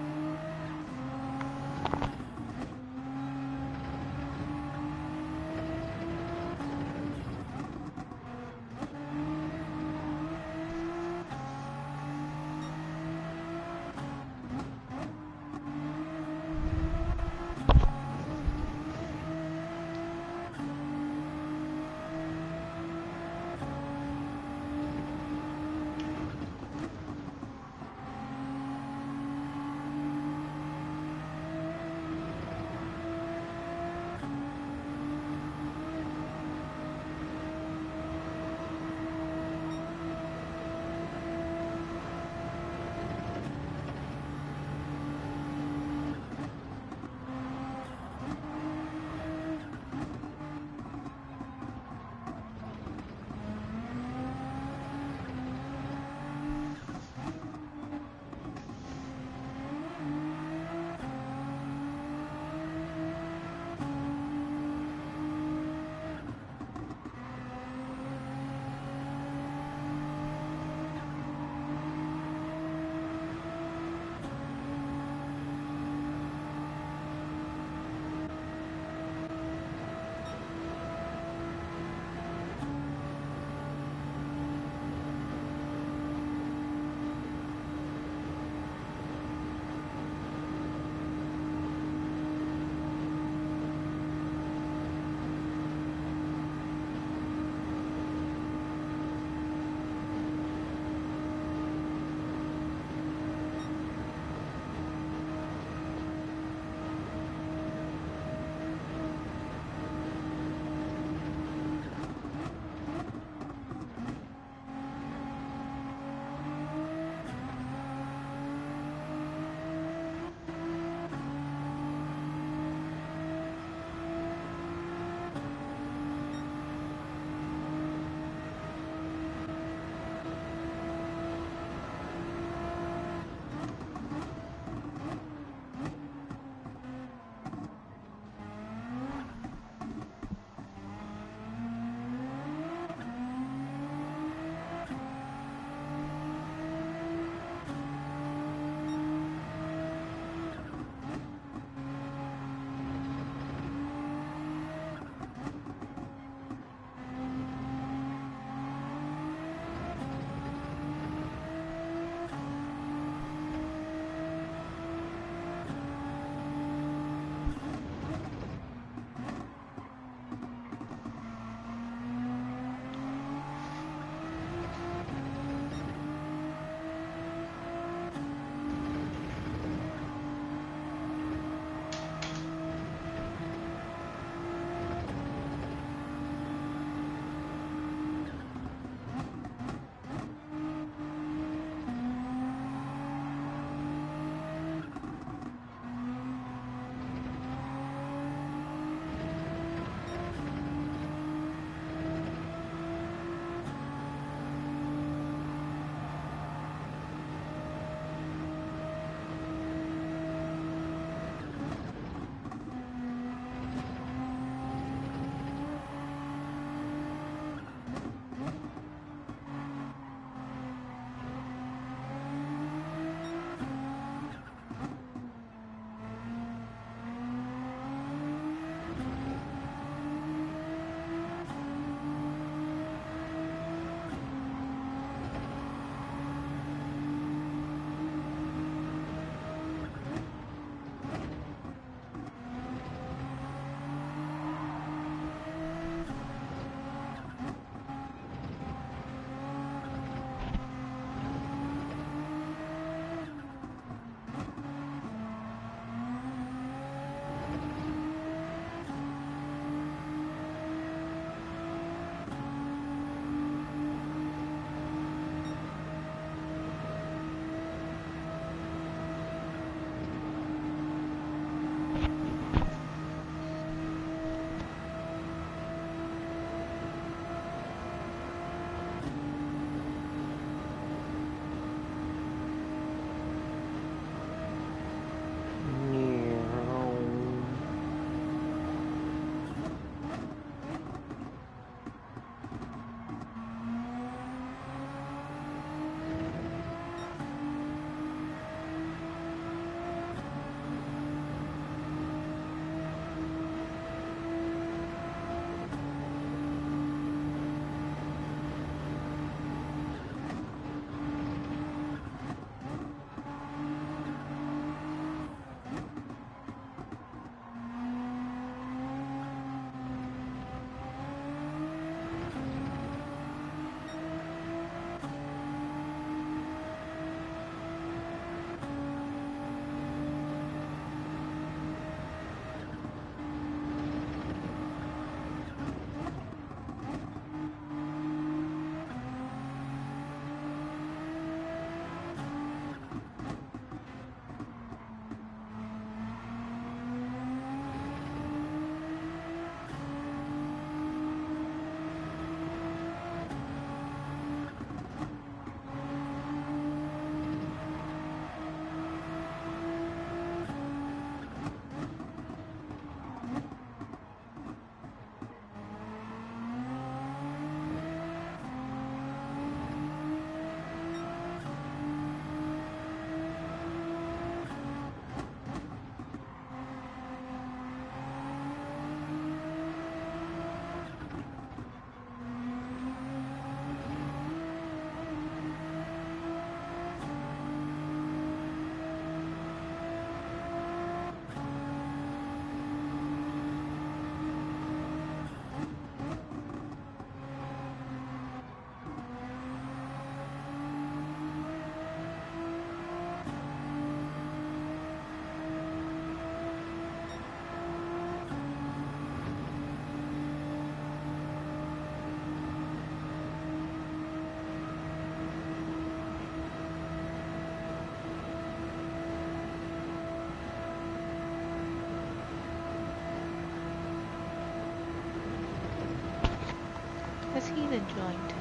Has Heathen joined?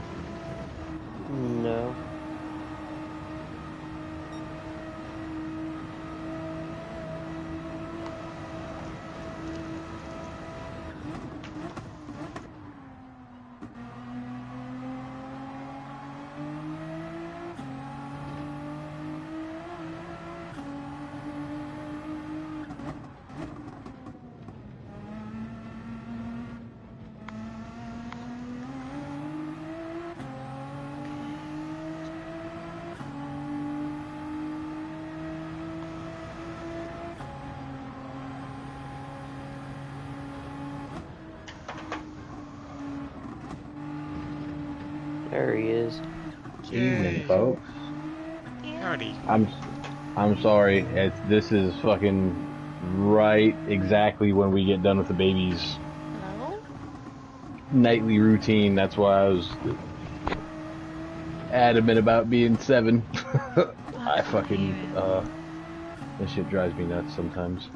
No. There he is. Evening, folks. Howdy. I'm sorry. This is fucking right exactly when we get done with the baby's Hello? nightly routine. That's why I was adamant about being 7. I fucking this shit drives me nuts sometimes.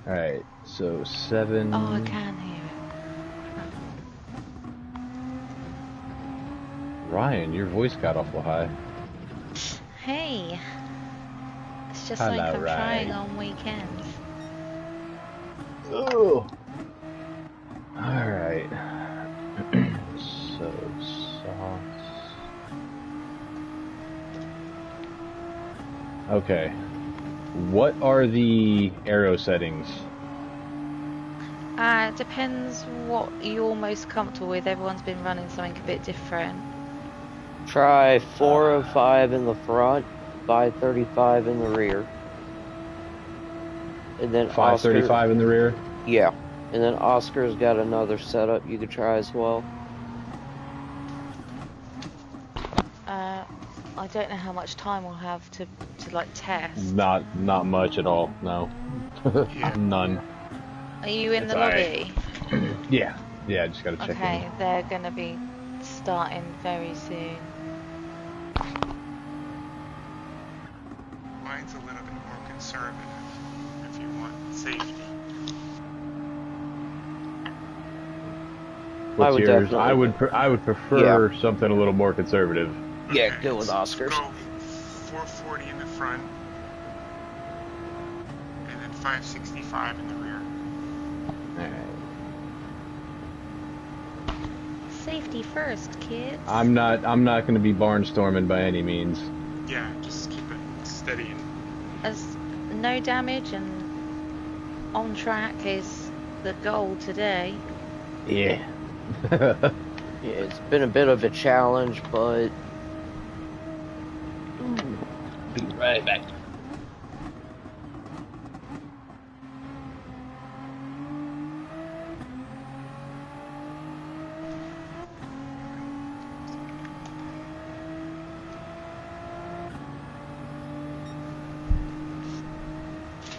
All right, so 7. Oh, I can hear it. Ryan, your voice got awful high. Hey. It's just Hello, like I'm trying Ryan. on weekends. Oh. All right. So sauce. Okay. What are the arrow settings? It depends what you're most comfortable with. Everyone's been running something a bit different. Try 405 in the front, 535 in the rear. And then 535 in the rear? Yeah. And then Oscar's got another setup you could try as well. I don't know how much time we'll have to like test. Not much at all, no. None. Are you in It's the lobby? Yeah, I just gotta check Okay, in. they're gonna be starting very soon. Mine's a little bit more conservative if you want safety. What's would yours? definitely- I would prefer something a little more conservative. Yeah, go with so Oscar's. Go 440 in the front, and then 565 in the rear. Alright. Safety first, kids. I'm not gonna be barnstorming by any means. Yeah, just keep it steady and As no damage and on track is the goal today. Yeah. Yeah, it's been a bit of a challenge, but Be right back.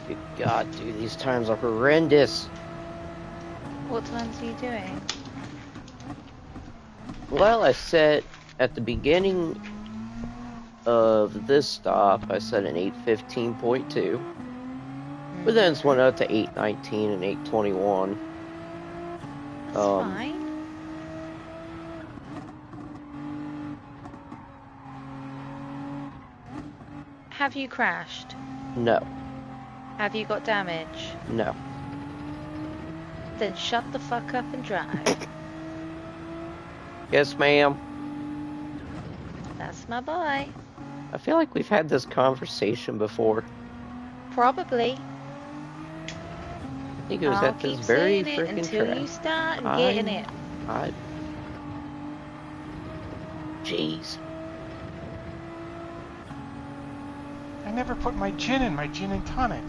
good God, dude, these times are horrendous. What times are you doing? Well, I set at the beginning of this stop, I set an 8:15.2, but then it's went up to 8:19 and 8:21. That's fine. Have you crashed? No, Have you got damage? no. Then shut the fuck up and drive. Yes, ma'am. That's my boy. I feel like we've had this conversation before. Probably. I think it was I'll at this keep very saying it freaking until track. you start getting it. Jeez. I never put my gin in my gin and tonic.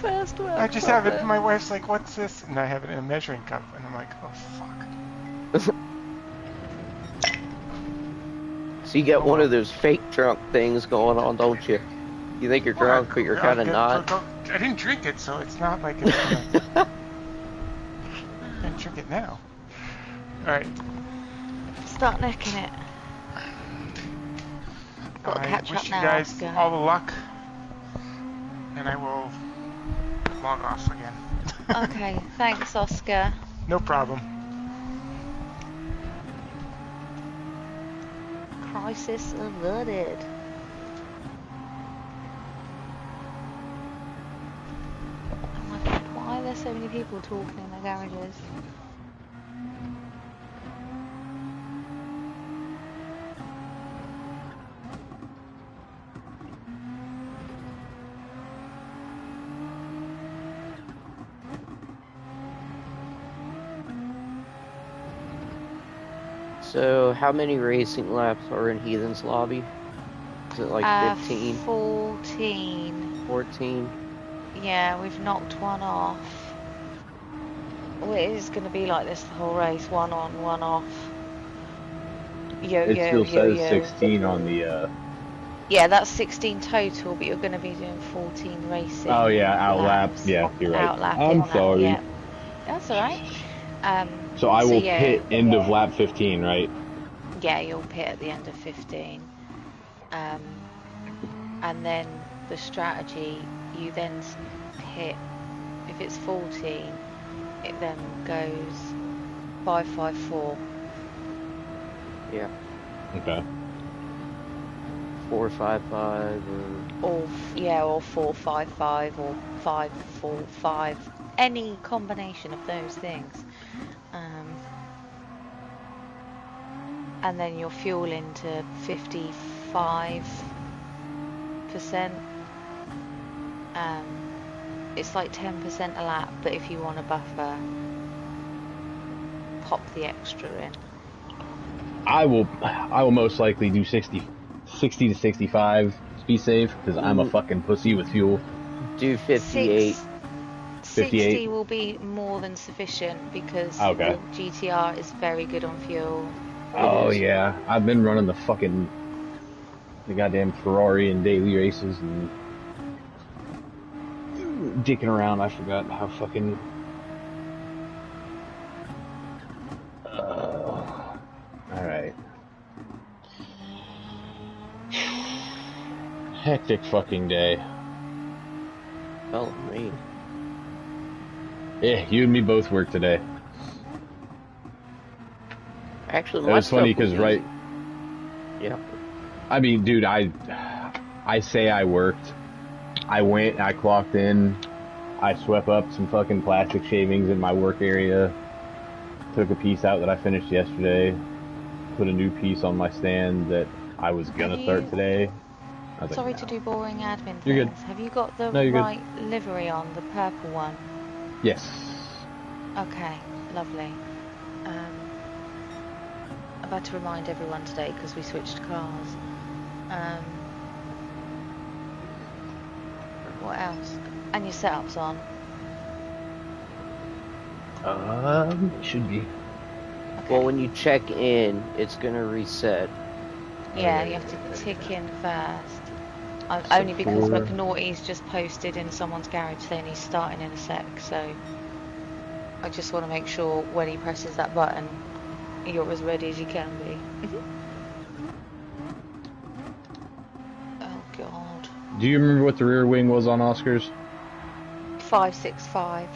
First world I just have it. problem. My wife's like, "What's this?" And I have it in a measuring cup, and I'm like, "Oh fuck." So you got one of those fake drunk things going on, don't you? You think you're drunk, but you're kind of not. I didn't drink it, so it's not like it's gonna... I can drink it now. Alright. Start necking it. Got to I catch wish up you now. guys Oscar. all the luck. And I will log off again. Okay, thanks, Oscar. No problem. Crisis averted. Oh my god, why are there so many people talking in their garages? So, how many racing laps are in Heathen's lobby? Is it like 15? 14. 14? Yeah, we've knocked one off. Well, it is going to be like this the whole race. One on, one off. It still says 16 on the, Yeah, that's 16 total, but you're going to be doing 14 racing. Oh, yeah, out laps. laps. Yeah, you're right. Outlapping. I'm sorry. Yeah. That's alright. So I will yeah, pit end of lap 15, right? Yeah, you'll pit at the end of 15. And then the strategy, you then pit, if it's 14, it then goes 5-5-4. Yeah. Okay. 4-5-5 or 4-5-5 or 5-4-5. Any combination of those things. And then you're fueling to 55%. It's like 10% a lap, but if you want a buffer, pop the extra in. I will most likely do 60 to 65 to be safe, because I'm a fucking pussy with fuel. do 58. 60 will be more than sufficient because the GTR is very good on fuel. Oh yeah, I've been running the goddamn Ferrari in daily races and dicking around. I forgot how fucking alright. Hectic fucking day. Oh, me. Yeah, you and me both work today. Actually, it was funny because yeah. I mean, dude, I say I worked. I went, I clocked in, I swept up some fucking plastic shavings in my work area, took a piece out that I finished yesterday, put a new piece on my stand that I was gonna start today. Sorry to do boring admin things. You're good. Have you got the right livery on, the purple one? Yes. Okay, lovely. I've had to remind everyone today because we switched cars. What else? And your setup's on? Should be. Okay. Well, when you check in, it's gonna reset. Yeah, you have to tick in first. Only because McNaughty's just posted in someone's garage saying he's starting in a sec, so I just want to make sure when he presses that button, you're as ready as you can be. Oh god. Do you remember what the rear wing was on Oscars? 565.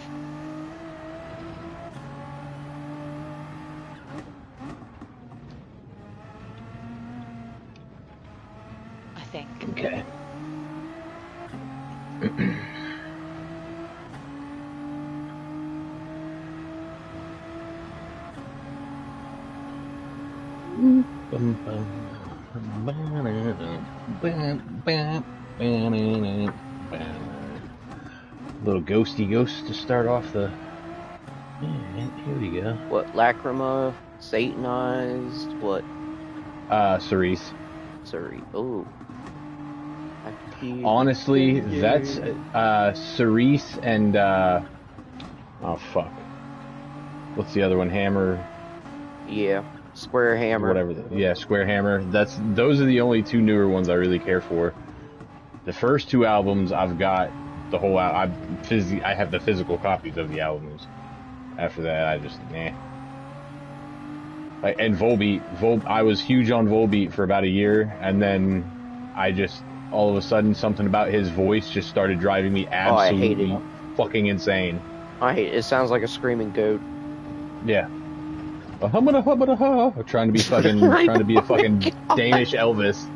I think. Okay. Little ghosty ghost to start off the. Here we go. What, Lacrima? Satanized? What? Cerise. Sorry. Oh. Honestly, that's Cerise and oh fuck. What's the other one? Hammer. Yeah. Square Hammer. Whatever. Square Hammer. Those are the only two newer ones I really care for. The first two albums I've got the whole I have the physical copies of the albums. After that, I just and Volbeat. I was huge on Volbeat for about a year, and then I just all of a sudden something about his voice just started driving me absolutely fucking insane. It sounds like a screaming goat. Yeah. Trying to be fucking, trying to be a fucking Danish Elvis.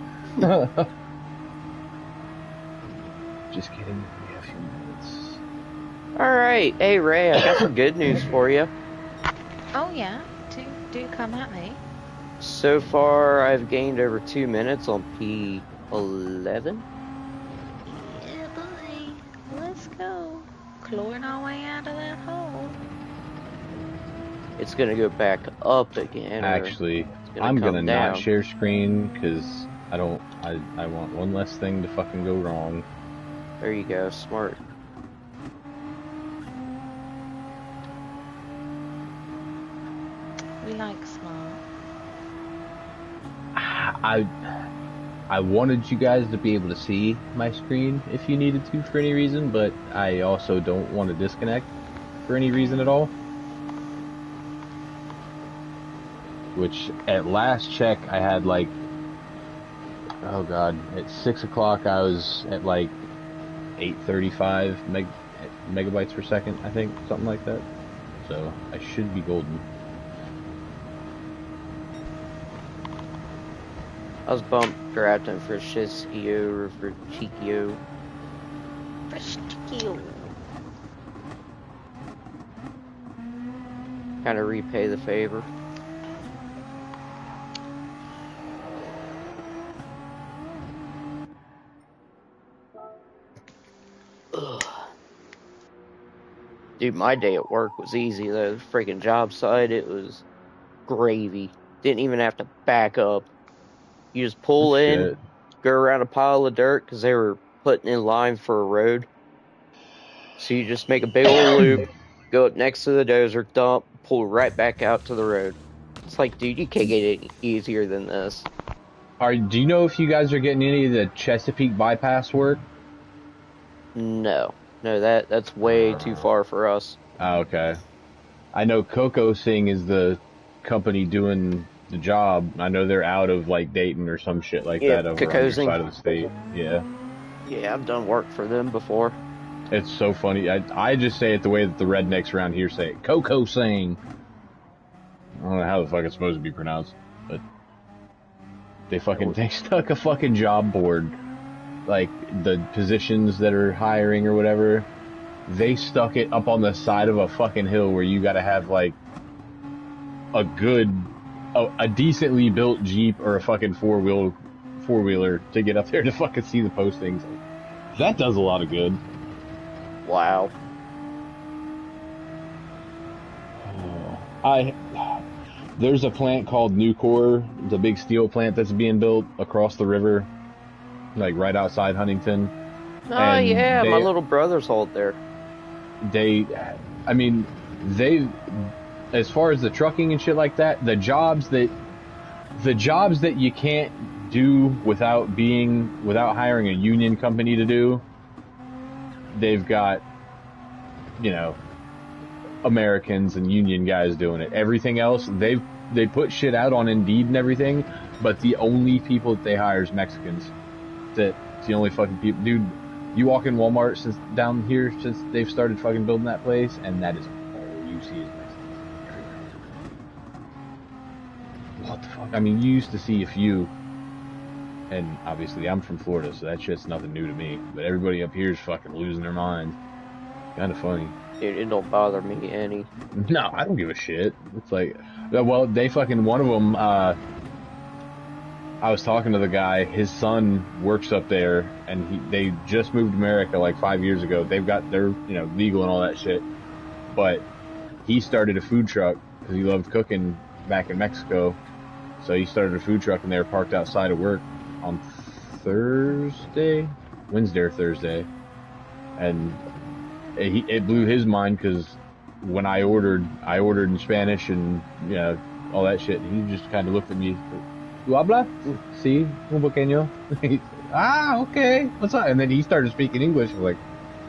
Just kidding. We have a few minutes. Alright, hey Ray, I got some good news for you. Oh yeah, do come at me. So far, I've gained over 2 minutes on P11. Yeah, boy. Let's go. Clawing our way out of that hole. It's gonna go back up again. Actually, gonna I'm come gonna down. not share screen because I want one less thing to fucking go wrong. There you go, smart. We like smart. I wanted you guys to be able to see my screen if you needed to for any reason, but I also don't want to disconnect for any reason at all. Which, at last check, I had like, oh god, at 6 o'clock I was at like 835 megabytes per second, I think, something like that. So, I should be golden. I was bump drafting for Shizkio or for Chikio. For Stikio. Kind of repay the favor. Ugh. Dude, my day at work was easy though. The freaking job site, it was gravy. Didn't even have to back up. You just pull in, Shit. go around a pile of dirt because they were putting in line for a road. So you just make a big old loop, go up next to the dozer, dump, pull right back out to the road. It's like, dude, you can't get any easier than this. Do you know if you guys are getting any of the Chesapeake bypass work? No, that's way too far for us. Oh, okay. I know Coco Singh is the company doing the job. I know they're out of like Dayton or some shit like Yeah, that over on Coco your Singh. side of the state. Yeah. Yeah, I've done work for them before. It's so funny. I just say it the way that the rednecks around here say it. Coco Singh. I don't know how the fuck it's supposed to be pronounced, but they stuck a fucking job board, like the positions that are hiring or whatever. They stuck it up on the side of a fucking hill where you gotta have like a decently built Jeep or a fucking four-wheeler to get up there to fucking see the postings. That does a lot of good. Wow. There's a plant called Nucor. It's a big steel plant that's being built across the river, like right outside Huntington. Oh And yeah, my little brother's hauled there. As far as the trucking and shit like that, the jobs that you can't do without hiring a union company to do, they've got, Americans and union guys doing it. Everything else, they put shit out on Indeed and everything, but the only people that they hire is Mexicans. It's the only fucking people. Dude, you walk in Walmart since they've started fucking building that place, and that is all you see is Mexicans. What the fuck? I mean, you used to see a few, and obviously I'm from Florida, so that shit's nothing new to me, but everybody up here is fucking losing their mind. Kind of funny. Dude, it don't bother me any. No, I don't give a shit. It's like, well, they fucking, one of them, I was talking to the guy, his son works up there, and they just moved to America like 5 years ago. They're legal and all that shit. But he started a food truck because he loved cooking back in Mexico. So he started a food truck, and they were parked outside of work on Wednesday or Thursday. And it blew his mind because when I ordered in Spanish and all that shit. He just kind of looked at me. ¿Tú hablas? Sí, un pequeño. Okay. What's up? And then he started speaking English. I was like,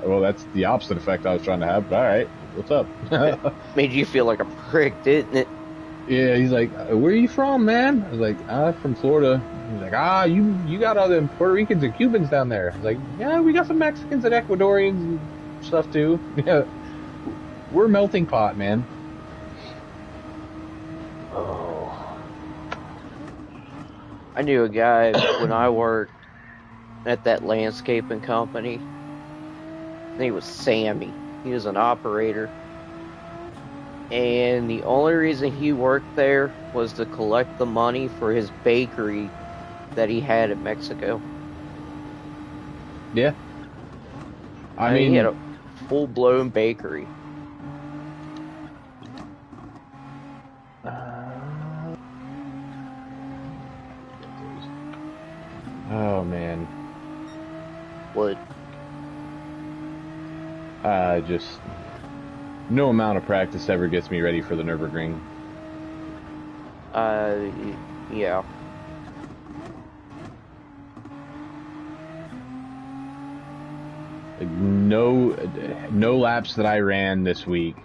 well, that's the opposite effect I was trying to have. But all right, what's up? Made you feel like a prick, didn't it? Yeah, he's like, where are you from, man? I was like, I'm from Florida. He's like, you got all them Puerto Ricans and Cubans down there. I was like, yeah, we got some Mexicans and Ecuadorians and stuff too. Yeah, we're a melting pot, man. Oh. I knew a guy when I worked at that landscaping company. His name was Sammy. He was an operator. And the only reason he worked there was to collect the money for his bakery that he had in Mexico. Yeah. I He mean, had a full-blown bakery. oh man, What? just no amount of practice ever gets me ready for the Nürburgring. Yeah. Like, no laps that I ran this week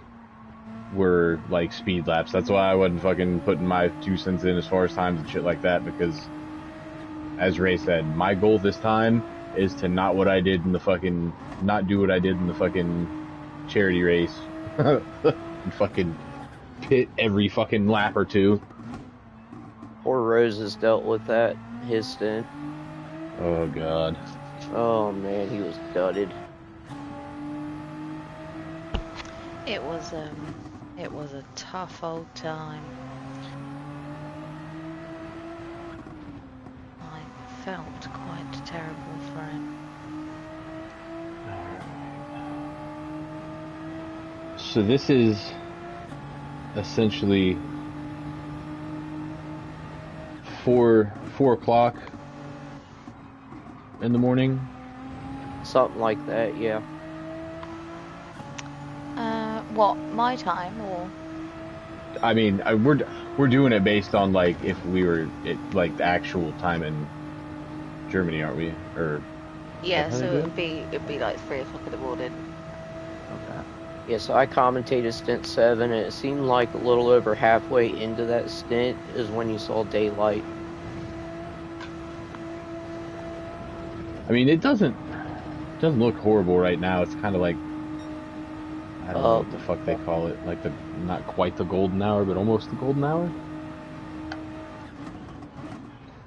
were like speed laps. That's why I wasn't fucking putting my 2 cents in as far as times and shit like that, because as Ray said, my goal this time is to not do what I did in the fucking charity race and fucking pit every fucking lap or two. Poor Rose has dealt with that, his stint. Oh god. Oh man, he was gutted. It was a tough old time. I felt quite terrible for him. So this is essentially 4 o'clock in the morning. Something like that, yeah. What, my time or? I mean, we're doing it based on like if we were at like the actual time in Germany, aren't we? Or Yeah, how so they do it'd be like 3 o'clock in the morning. okay. Yeah, so I commentated stint 7, and it seemed like a little over halfway into that stint is when you saw daylight. I mean, it doesn't look horrible right now. It's kind of like, I don't know what the fuck they call it, like the not quite the golden hour, but almost the golden hour.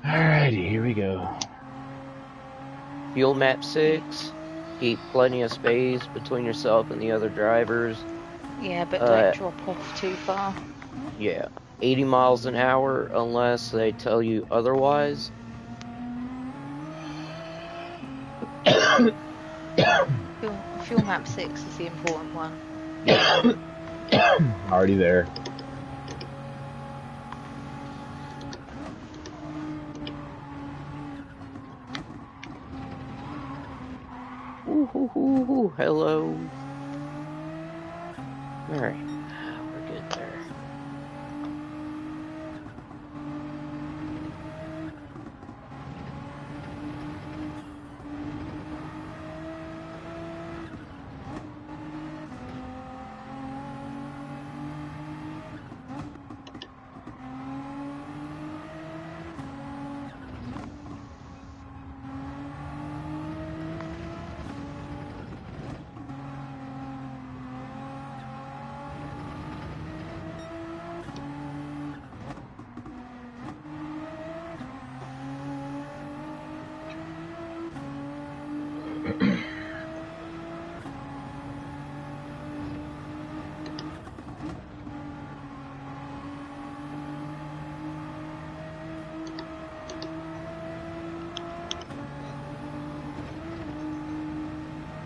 Alrighty, here we go. Fuel map 6. Keep plenty of space between yourself and the other drivers. Yeah, but don't drop off too far. Yeah, 80 miles an hour unless they tell you otherwise. Fuel map 6 is the important one. Already there. Ooh, hello. Alright, we're good there.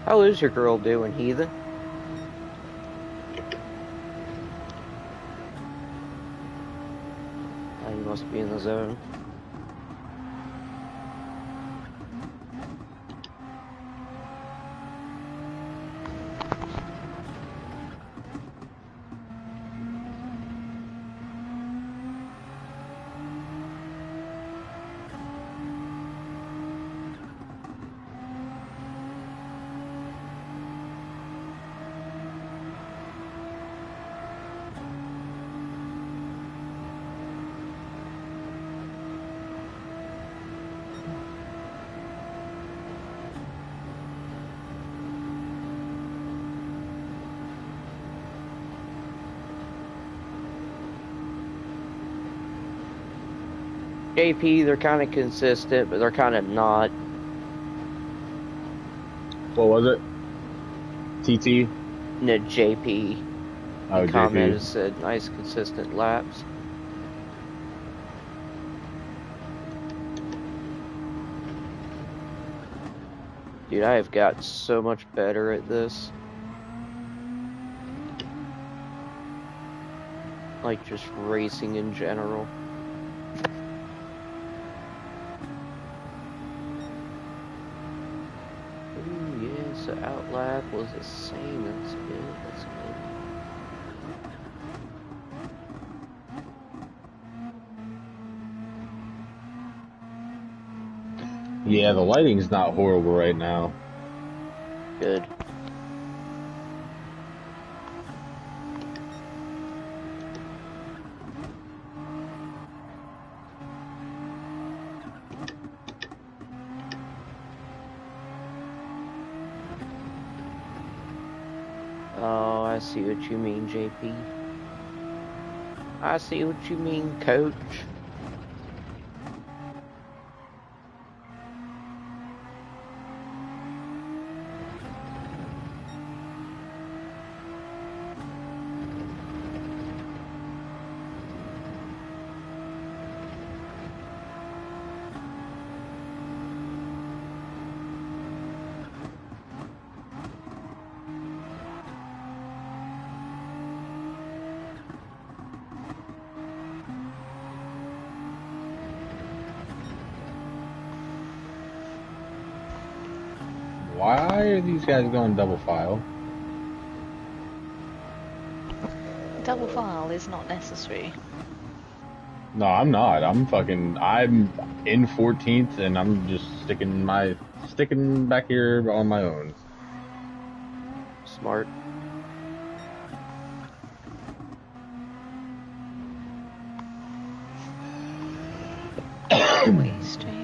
How is your girl doing, heathen? Oh, you must be in the zone. JP, they're kind of consistent, but they're kind of not. What was it? TT? No, JP. Oh, He commented, JP. said, nice consistent laps. Dude, I have got so much better at this. Like, just racing in general. Ooh, yeah, so outlap was the same. That's good, that's good. Yeah, the lighting's not horrible right now. Good. Oh, I see what you mean, JP. I see what you mean, coach. Why are these guys going double file? Double file is not necessary. No, I'm not. I'm in 14th and I'm just sticking back here on my own. Smart. Wait, stream.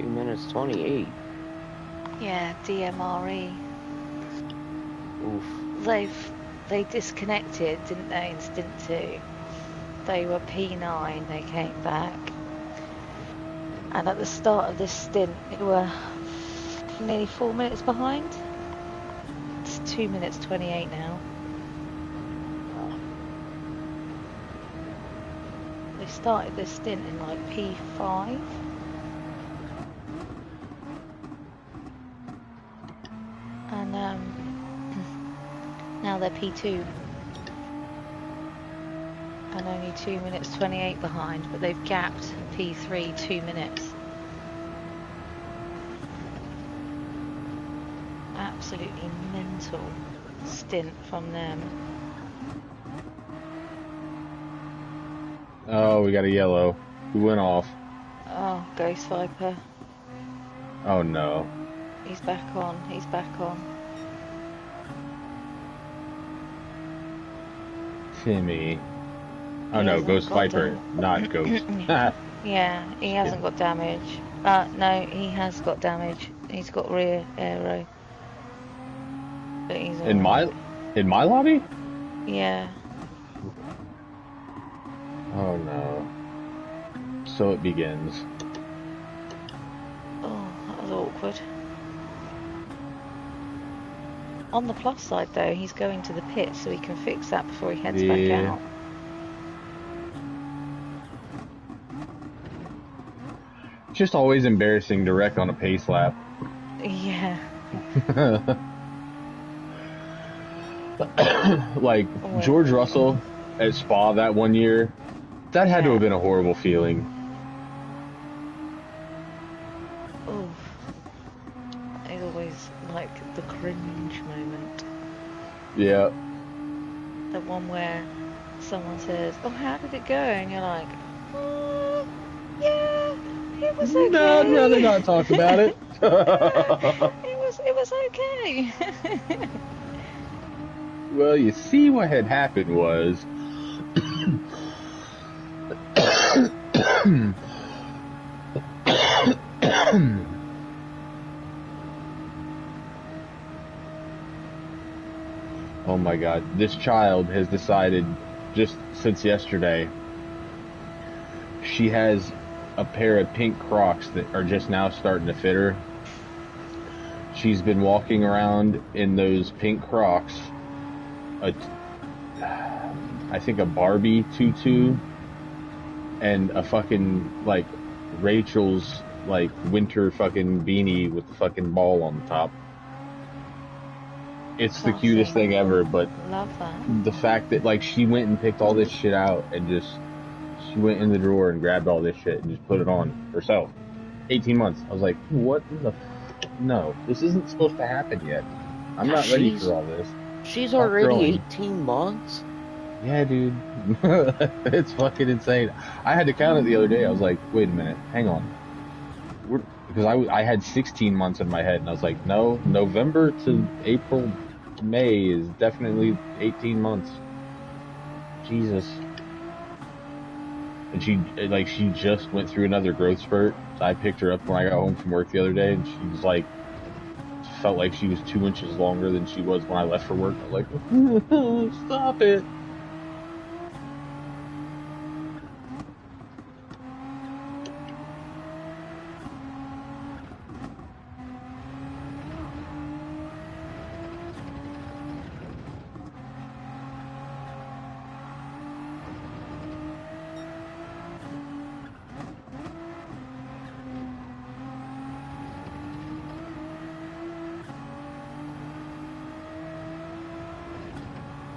Minutes 28. Yeah, DMRE. Oof. They disconnected, didn't they, in Stint 2? They were P9, they came back. And at the start of this stint, they were nearly 4 minutes behind. It's 2 minutes 28 now. They started this stint in like P5. And now they're P2 and only 2 minutes 28 behind, but they've gapped P3 2 minutes. Absolutely mental stint from them. Oh, we got a yellow. Who went off? Oh, Ghost Viper. Oh no. He's back on. He's back on. Timmy. Oh no, Ghost Viper, not Ghost. Yeah, he hasn't got damage. No, he has got damage. He's got rear aero. But he's in my lobby? Yeah. Oh no. So it begins. Oh, that was awkward. On the plus side though, he's going to the pit, so he can fix that before he heads back out. It's just always embarrassing to wreck on a pace lap. Yeah. Like George Russell at Spa that one year, that had to have been a horrible feeling. Oof. It's always like the cringe moment. Yeah. The one where someone says, "Oh, how did it go?" And you're like, "Yeah, It was No, I'd rather okay. not talk about it. It was okay. Well, you see, what had happened was, oh my God, this child has decided, just since yesterday, she has a pair of pink Crocs that are just now starting to fit her. She's been walking around in those pink Crocs, I think a Barbie tutu, and a fucking, like, Rachel's, like, winter fucking beanie with the fucking ball on the top. It's the cutest thing ever, but Love that. the fact that, like, she went and picked all this shit out and just, she went in the drawer and grabbed all this shit and just put it on herself. 18 months. I was like, what in the no, this isn't supposed to happen yet. I'm not ready for all this. She's Stop already growing. 18 months? Yeah, dude. It's fucking insane. I had to count it the other day. I was like, wait a minute, hang on. Because I had 16 months in my head, and I was like, no, November to April, May is definitely 18 months. Jesus. And she just went through another growth spurt. So I picked her up when I got home from work the other day, and she was like, felt like she was 2 inches longer than she was when I left for work. I was like, stop it.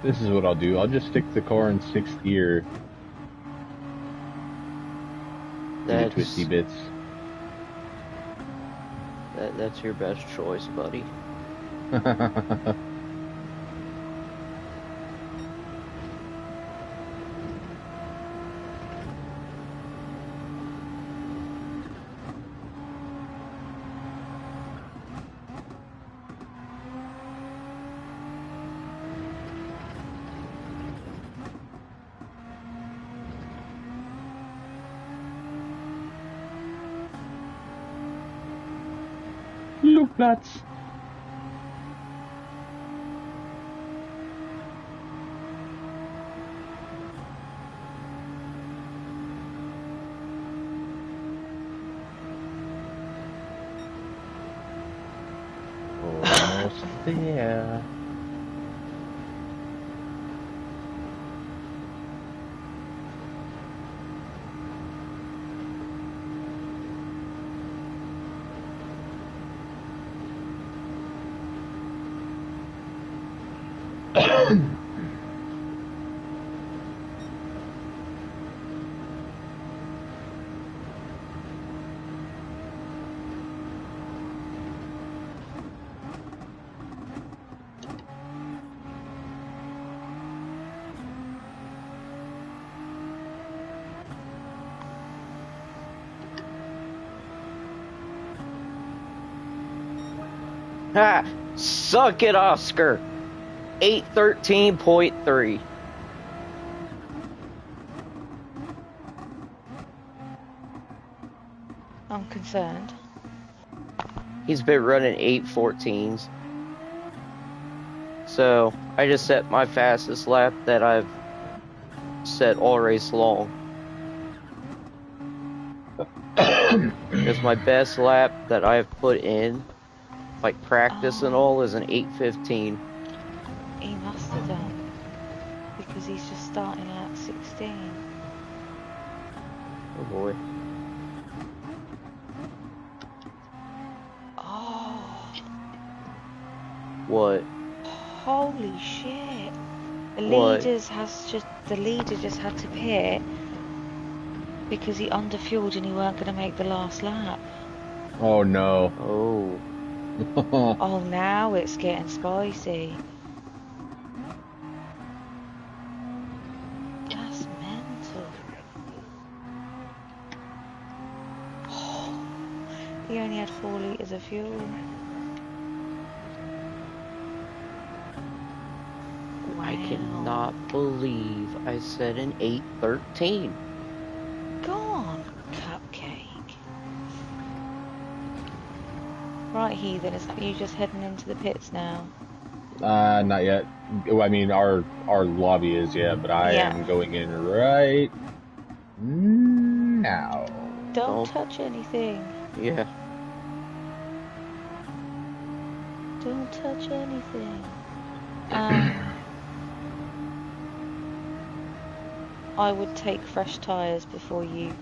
This is what I'll do. I'll just stick the car in 6th gear. The twisty bits. That's your best choice, buddy. Flugplatz. Almost there. Ha! Suck it, Oscar! 813.3. I'm concerned. He's been running 814s. So, I just set my fastest lap that I've set all race long. Because my best lap that I've put in, like practice and all, is an 8:15. He must have done. Because he's just starting at 16. Oh boy. Oh. What? Holy shit. The What? leader just had to pit because he underfueled and he weren't going to make the last lap. Oh no. Oh. Oh, now it's getting spicy. That's mental. He only had 4 litres of fuel. Wow. I cannot believe I said an 813. Go on, Cupcake. Right, Heathen, is you just heading into the pits now? Not yet. Well, I mean, our lobby is, yeah, but I am going in right now. Don't touch anything. Yeah. Don't touch anything. I would take fresh tyres before you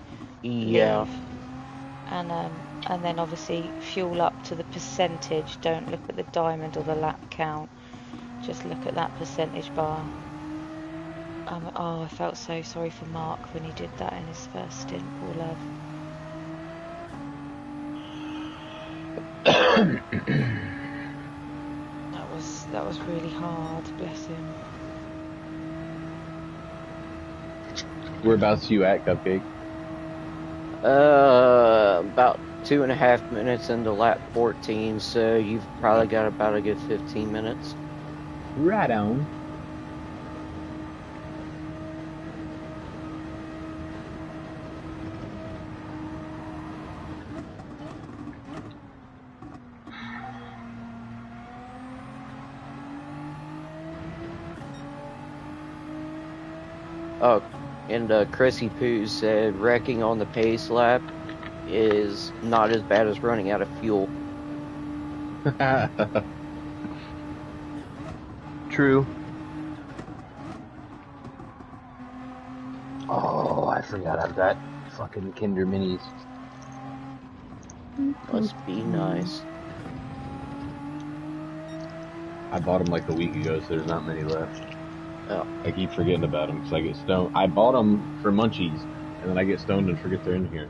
leave. And then obviously fuel up to the percentage. Don't look at the diamond or the lap count. Just look at that percentage bar. Oh, I felt so sorry for Mark when he did that in his first stint. Poor love. That was really hard. Bless him. Whereabouts you at, Cupcake? About 2.5 minutes into lap 14, so you've probably got about a good 15 minutes. Right on. Oh, and Chrissy Poo said wrecking on the pace lap is not as bad as running out of fuel. True. Oh, I forgot I've got fucking Kinder Minis. Must be nice. I bought them like a week ago, so there's not many left. Oh. I keep forgetting about them because I get stoned. I bought them for munchies, and then I get stoned and forget they're in here.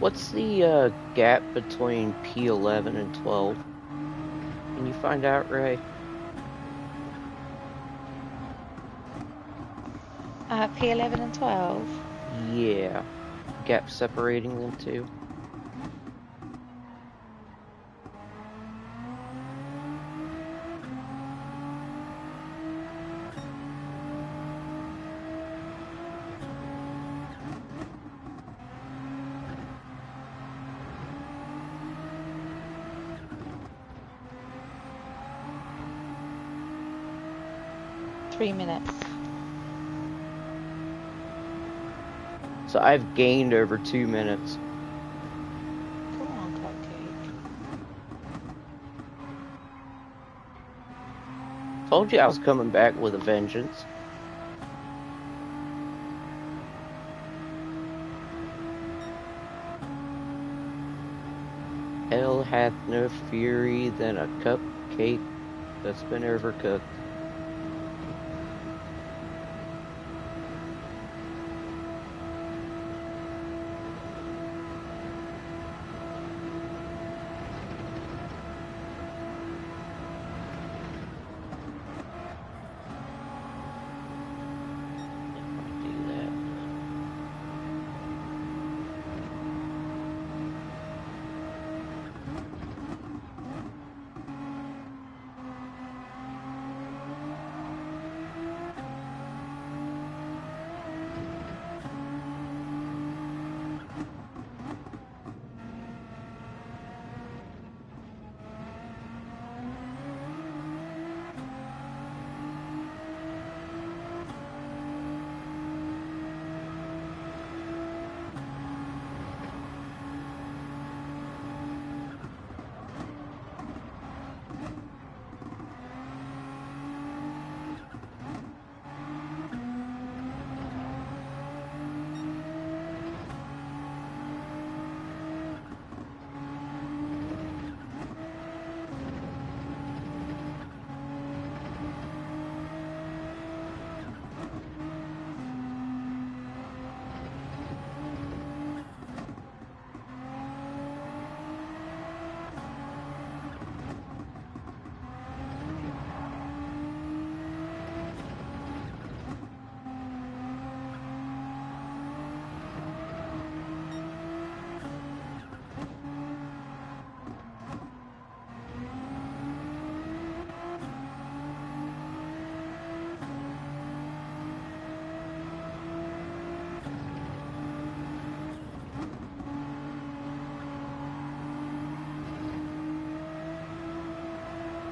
What's the gap between P11 and 12? Can you find out, Ray? P11 and 12? Yeah. Gap separating them two. Three minutes. So I've gained over 2 minutes. Come on, Cupcake. Told you I was coming back with a vengeance. Hell hath no fury than a cupcake that's been overcooked.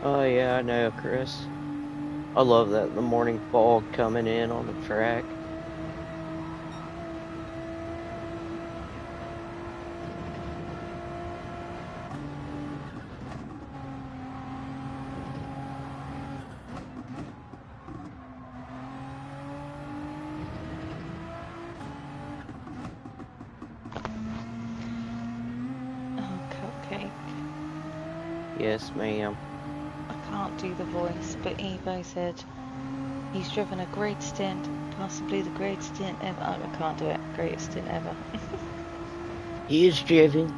Oh yeah, I know, Chris. I love that, the morning fog coming in on the track. Oh, cupcake. Yes, ma'am. I can't do the voice, but Evo said he's driven a great stint, possibly the greatest stint ever. I can't do it. Greatest stint ever. He has driven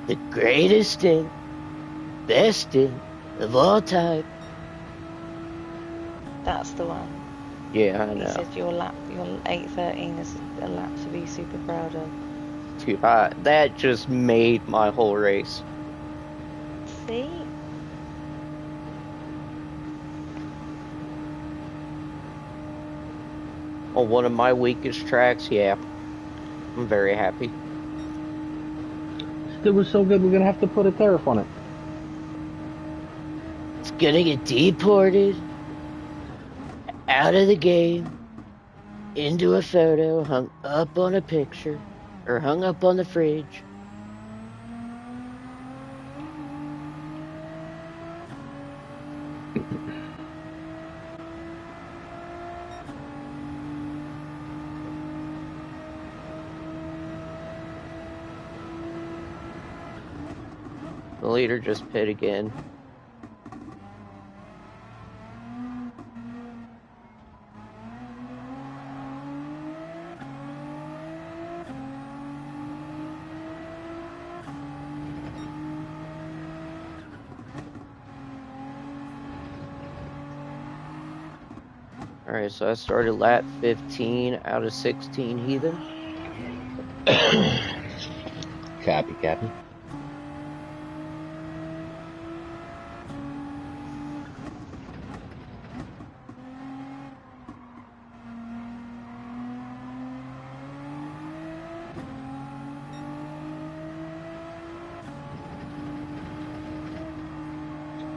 the greatest stint, best stint of all time. That's the one. Yeah, I He know. said your 813 is a lap to be super proud of. Dude, that just made my whole race. See? On one of my weakest tracks, yeah. I'm very happy. It was so good, we're gonna have to put a tariff on it. It's gonna get deported out of the game into a photo hung up on a picture or hung up on the fridge. The leader just pit again. Alright, so I started lap 15 out of 16 heathen. Copy.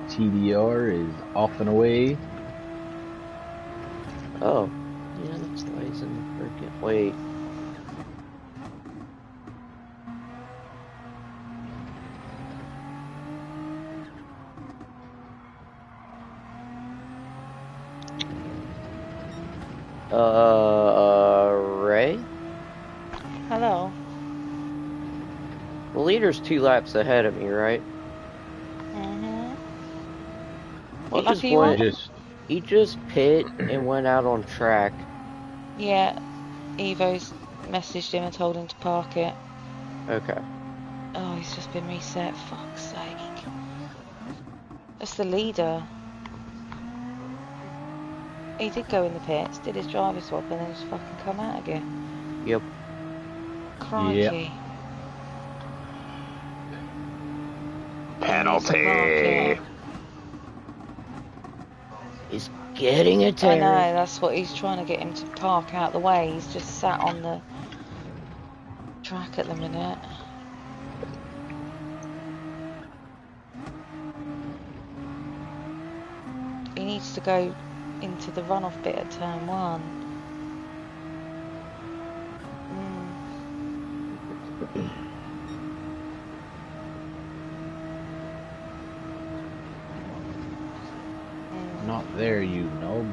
TDR is off and away. Oh, yeah, that's why he's in the freaking. Wait. Ray? Hello. The leader's 2 laps ahead of me, right? Mm-hmm. He What lap just are you on? went. He just pit and went out on track. Yeah, Evo's messaged him and told him to park it. Okay. Oh, he's just been reset. Fuck's sake. That's the leader. He did go in the pits, did his driver swap, and then just fucking come out again. Yep. Crikey. Yep. Penalty. He's getting a I tariff. know, that's what he's trying to get him to park out the way. He's just sat on the track at the minute. He needs to go into the runoff bit at turn 1. Not there, you know.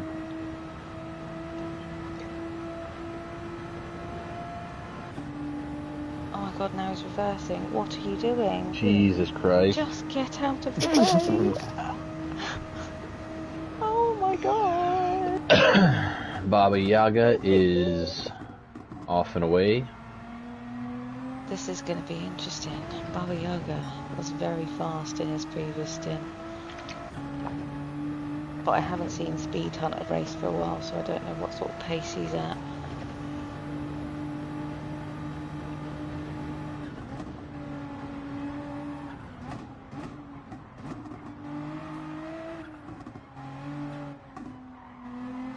Oh my god, now he's reversing. What are you doing? Jesus Christ. Just get out of the way. Oh my god. Baba Yaga is off and away. This is going to be interesting. Baba Yaga was very fast in his previous stint. But I haven't seen Speed Hunter race for a while, so I don't know what sort of pace he's at.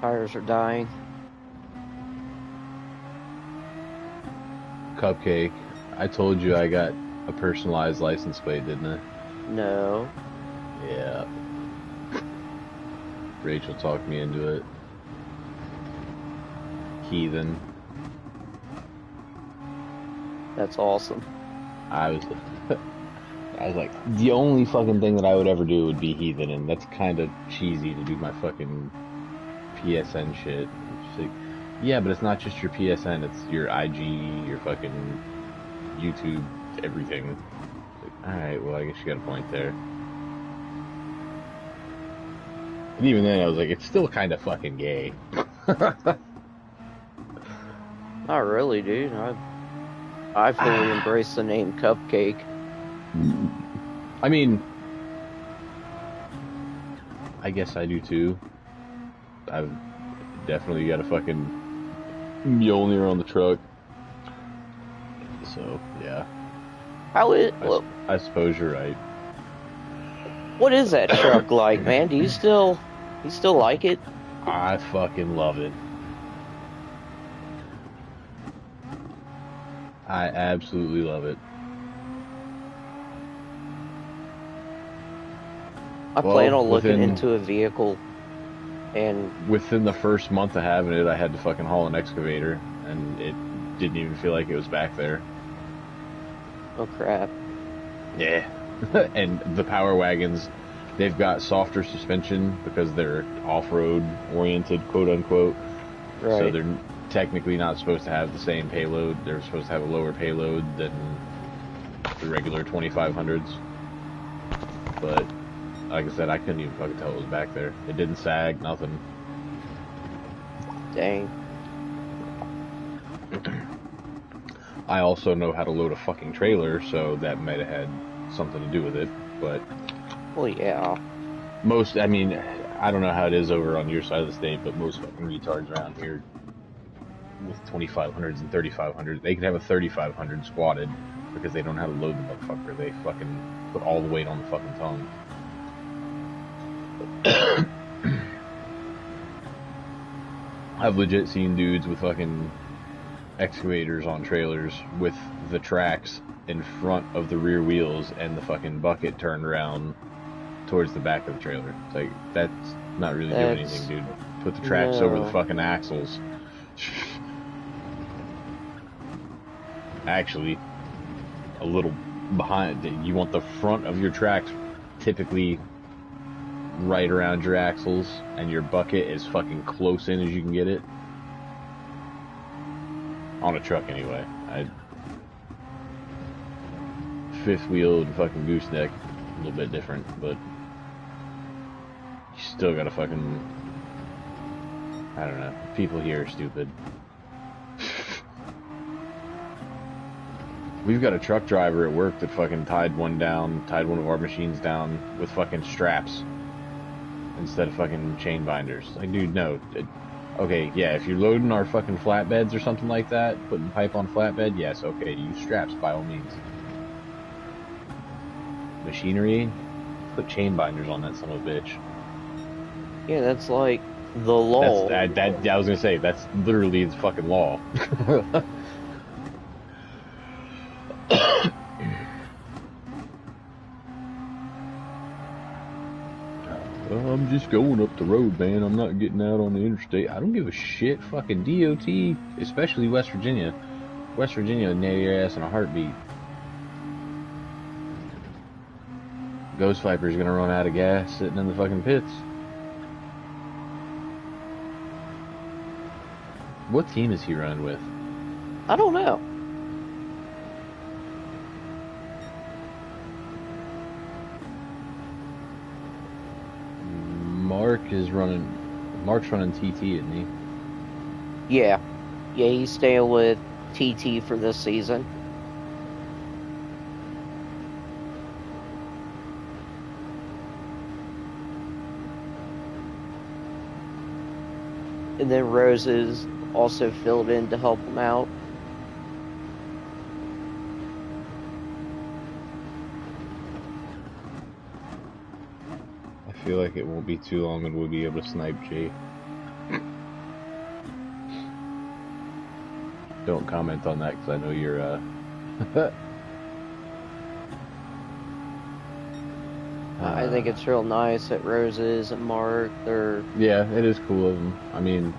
Tires are dying. Cupcake. I told you I got a personalized license plate, didn't I? No. Yeah. Rachel talked me into it. Heathen. That's awesome. I was like, the only fucking thing that I would ever do would be Heathen, and that's kind of cheesy to do my fucking PSN shit. It's like, yeah, but it's not just your PSN, it's your IG, your fucking YouTube, everything. Like, alright, well, I guess you got a point there. And even then, I was like, it's still kind of fucking gay. Not really, dude. I fully embrace the name Cupcake. I mean, I guess I do too. I've definitely got a fucking Mjolnir on the truck. So, yeah. I suppose you're right. What is that truck like, man? Do you still like it? I fucking love it. I absolutely love it. I plan on looking into a vehicle, and within the first month of having it, I had to fucking haul an excavator, and it didn't even feel like it was back there. Oh crap. Yeah. And the power wagons, they've got softer suspension because they're off-road oriented, quote unquote. Right. So they're technically not supposed to have the same payload. They're supposed to have a lower payload than the regular 2500s. But like I said, I couldn't even fucking tell it was back there. It didn't sag, nothing. Dang. I also know how to load a fucking trailer, so that might have had something to do with it, but... Well, yeah. I mean, I don't know how it is over on your side of the state, but most fucking retards around here with 2500s and 3500s, they could have a 3500 squatted because they don't know how to load the motherfucker. They fucking put all the weight on the fucking tongue. I've legit seen dudes with fucking excavators on trailers with the tracks in front of the rear wheels and the fucking bucket turned around towards the back of the trailer. It's like, that's not really doing anything, dude. Put the tracks over the fucking axles. Actually, a little behind. You want the front of your tracks typically right around your axles, and your bucket is fucking close in as you can get it. On a truck, anyway. Fifth wheel and fucking gooseneck, a little bit different, but you still gotta fucking... I don't know. People here are stupid. We've got a truck driver at work that fucking tied one of our machines down with fucking straps instead of fucking chain binders. Like, dude, no. Okay, yeah, if you're loading our fucking flatbeds or something like that, putting pipe on flatbed, yes, okay, use straps by all means. Machinery, put chain binders on that son of a bitch. Yeah, that's like the law. I was gonna say, that's literally the fucking law. I'm just going up the road, man. I'm not getting out on the interstate. I don't give a shit. Fucking DOT, especially West Virginia. West Virginia would nail your ass in a heartbeat. Ghost Viper's gonna run out of gas sitting in the fucking pits. What team is he running with? I don't know. Mark's running TT, isn't he? Yeah. Yeah, he's staying with TT for this season. And then Roses also filled in to help him out. I feel like it won't be too long and we'll be able to snipe Jay. Don't comment on that because I know you're I think it's real nice that Roses and Mark, they're... Yeah, it is cool of them. I mean...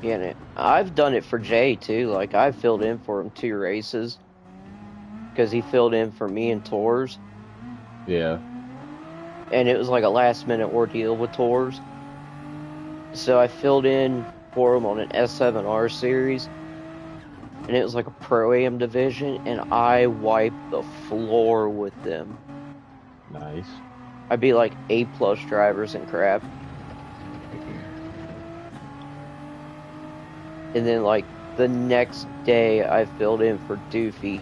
Yeah, I've done it for Jay, too. Like, I filled in for him 2 races. Because he filled in for me in tours. Yeah. And it was like a last-minute ordeal with tours. So I filled in for him on an S7R series. And it was like a Pro-Am division. And I wiped the floor with them. Nice. I'd be like A+ drivers and crap. And then like the next day I filled in for Doofy.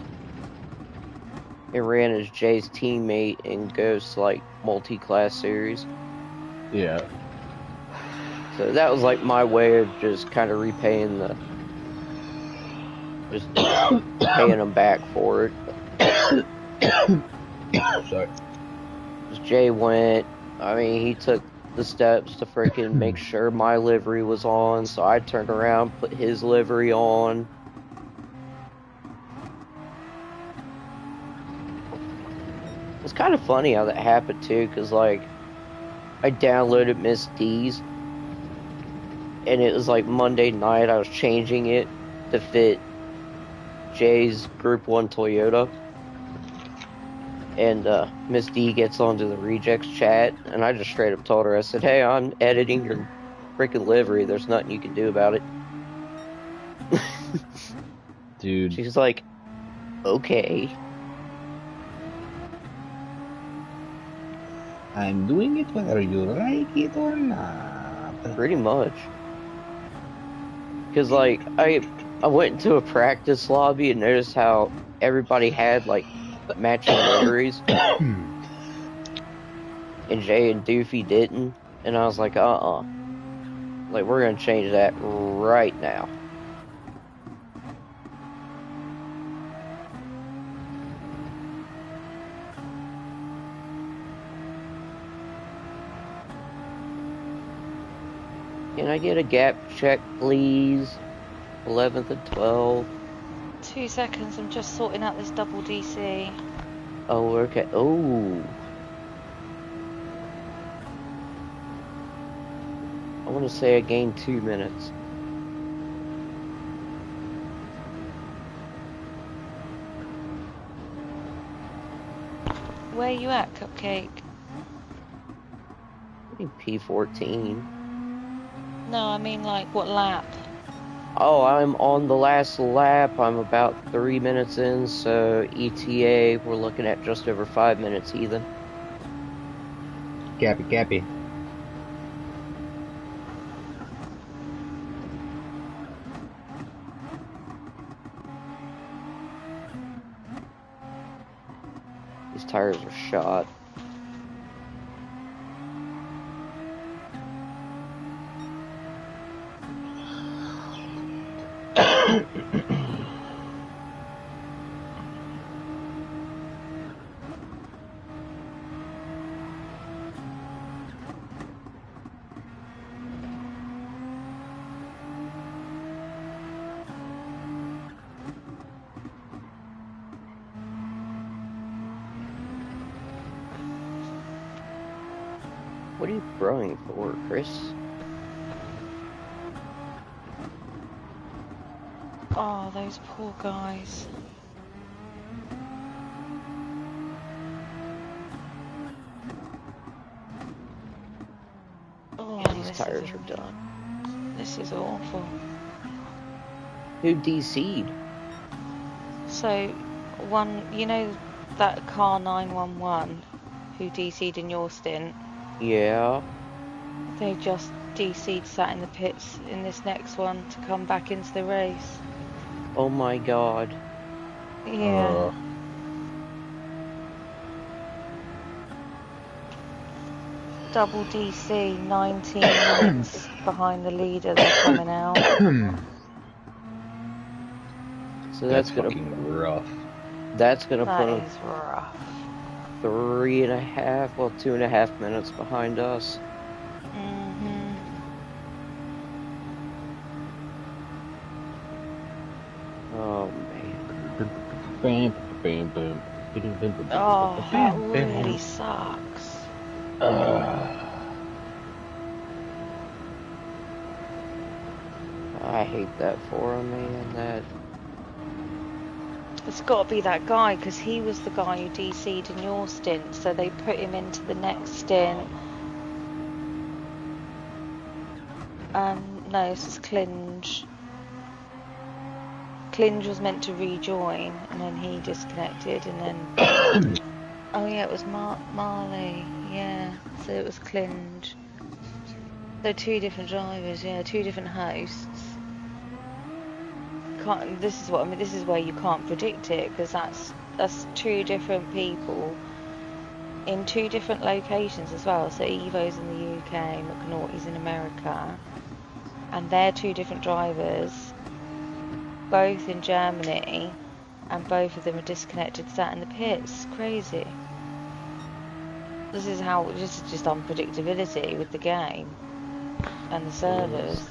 And ran as Jay's teammate in Ghost like multi-class series. Yeah. So that was like my way of just kind of repaying the... Just paying them back for it. Sorry. Jay went, I mean, he took the steps to freaking make sure my livery was on, so I turned around, put his livery on. It's kind of funny how that happened too, because like, I downloaded Miss D's, and it was like Monday night, I was changing it to fit Jay's Group 1 Toyota. And Miss D gets onto the rejects chat, and I just straight up told her, I said, hey, I'm editing your freaking livery. There's nothing you can do about it. Dude. She's like, okay. I'm doing it whether you like it or not. Pretty much. Because, like, I went into a practice lobby and noticed how everybody had, like, matching liveries. And Jay and Doofy didn't. And I was like, Like, we're gonna change that right now. Can I get a gap check, please? 11th and 12th. 2 seconds, I'm just sorting out this double DC. Oh, okay. Oh. I want to say I gained 2 minutes. Where are you at, Cupcake? I think P14. No, I mean like what lap? Oh, I'm on the last lap. I'm about 3 minutes in, so ETA, we're looking at just over 5 minutes, Heathen. Gappy. These tires are shot. What are you throwing for, Chris? Oh, those poor guys. Oh, These tires are done. This is awful. Who DC'd? So, one, you know that car 911 who DC'd in your stint? Yeah. They just DC'd, sat in the pits in this next one to come back into the race. Oh my god. Yeah. Double DC, 19 minutes behind the leader, they're coming out. So that's gonna fucking rough. That's gonna put That them is rough. 3.5, well, 2.5 minutes behind us. Mm-hmm. Oh man. Oh, that really sucks. I hate that for him, man. That It's got to be that guy, because he was the guy who DC'd in your stint, so they put him into the next stint. No, this is Clinge. Clinge was meant to rejoin, and then he disconnected, and then... Oh yeah, it was Marley, yeah, so it was Clinge. So two different drivers, yeah, two different hosts. This is what I mean. This is where you can't predict it, because that's two different people in two different locations as well. So Evo's in the UK, McNaughty's in America, and they're two different drivers, both in Germany, and both of them are disconnected, sat in the pits. Crazy. This is just unpredictability with the game and the servers.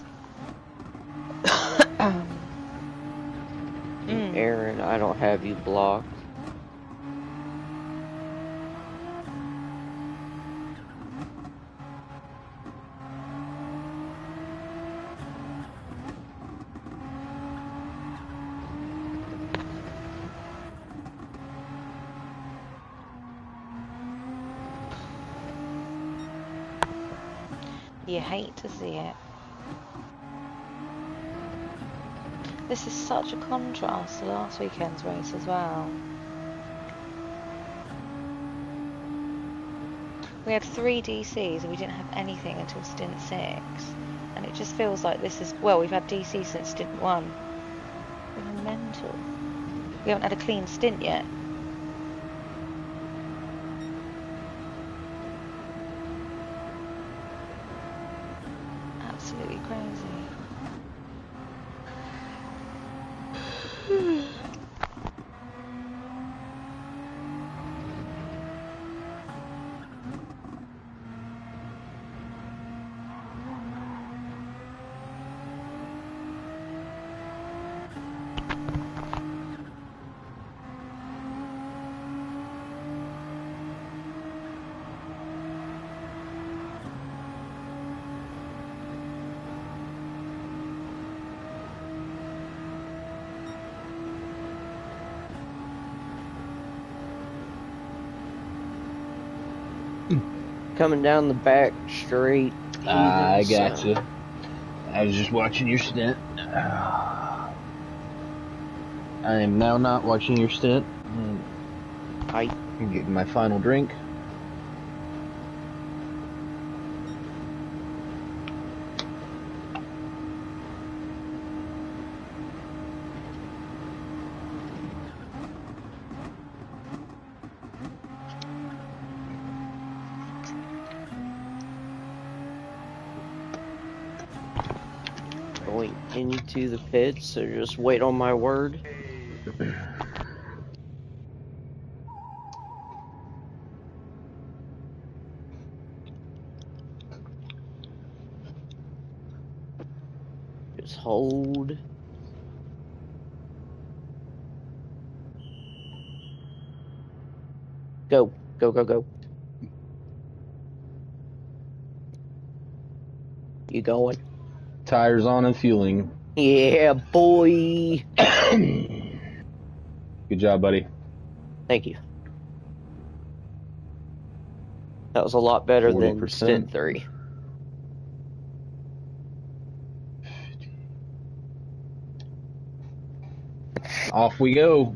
Aaron, I don't have you blocked. You hate to see it. This is such a contrast to last weekend's race as well. We had 3 DCs and we didn't have anything until stint 6. And it just feels like this is... Well, we've had DC since stint 1. We're mental. We haven't had a clean stint yet. Absolutely crazy. Coming down the back straight. I gotcha. I was just watching your stint. I am now not watching your stint. I'm getting my final drink. Going into the pits, so just wait on my word. Just hold. Go, go, go, go. You going? Tires on and fueling. Yeah, boy. Good job, buddy. Thank you. That was a lot better 40%. than stint 3. Off we go.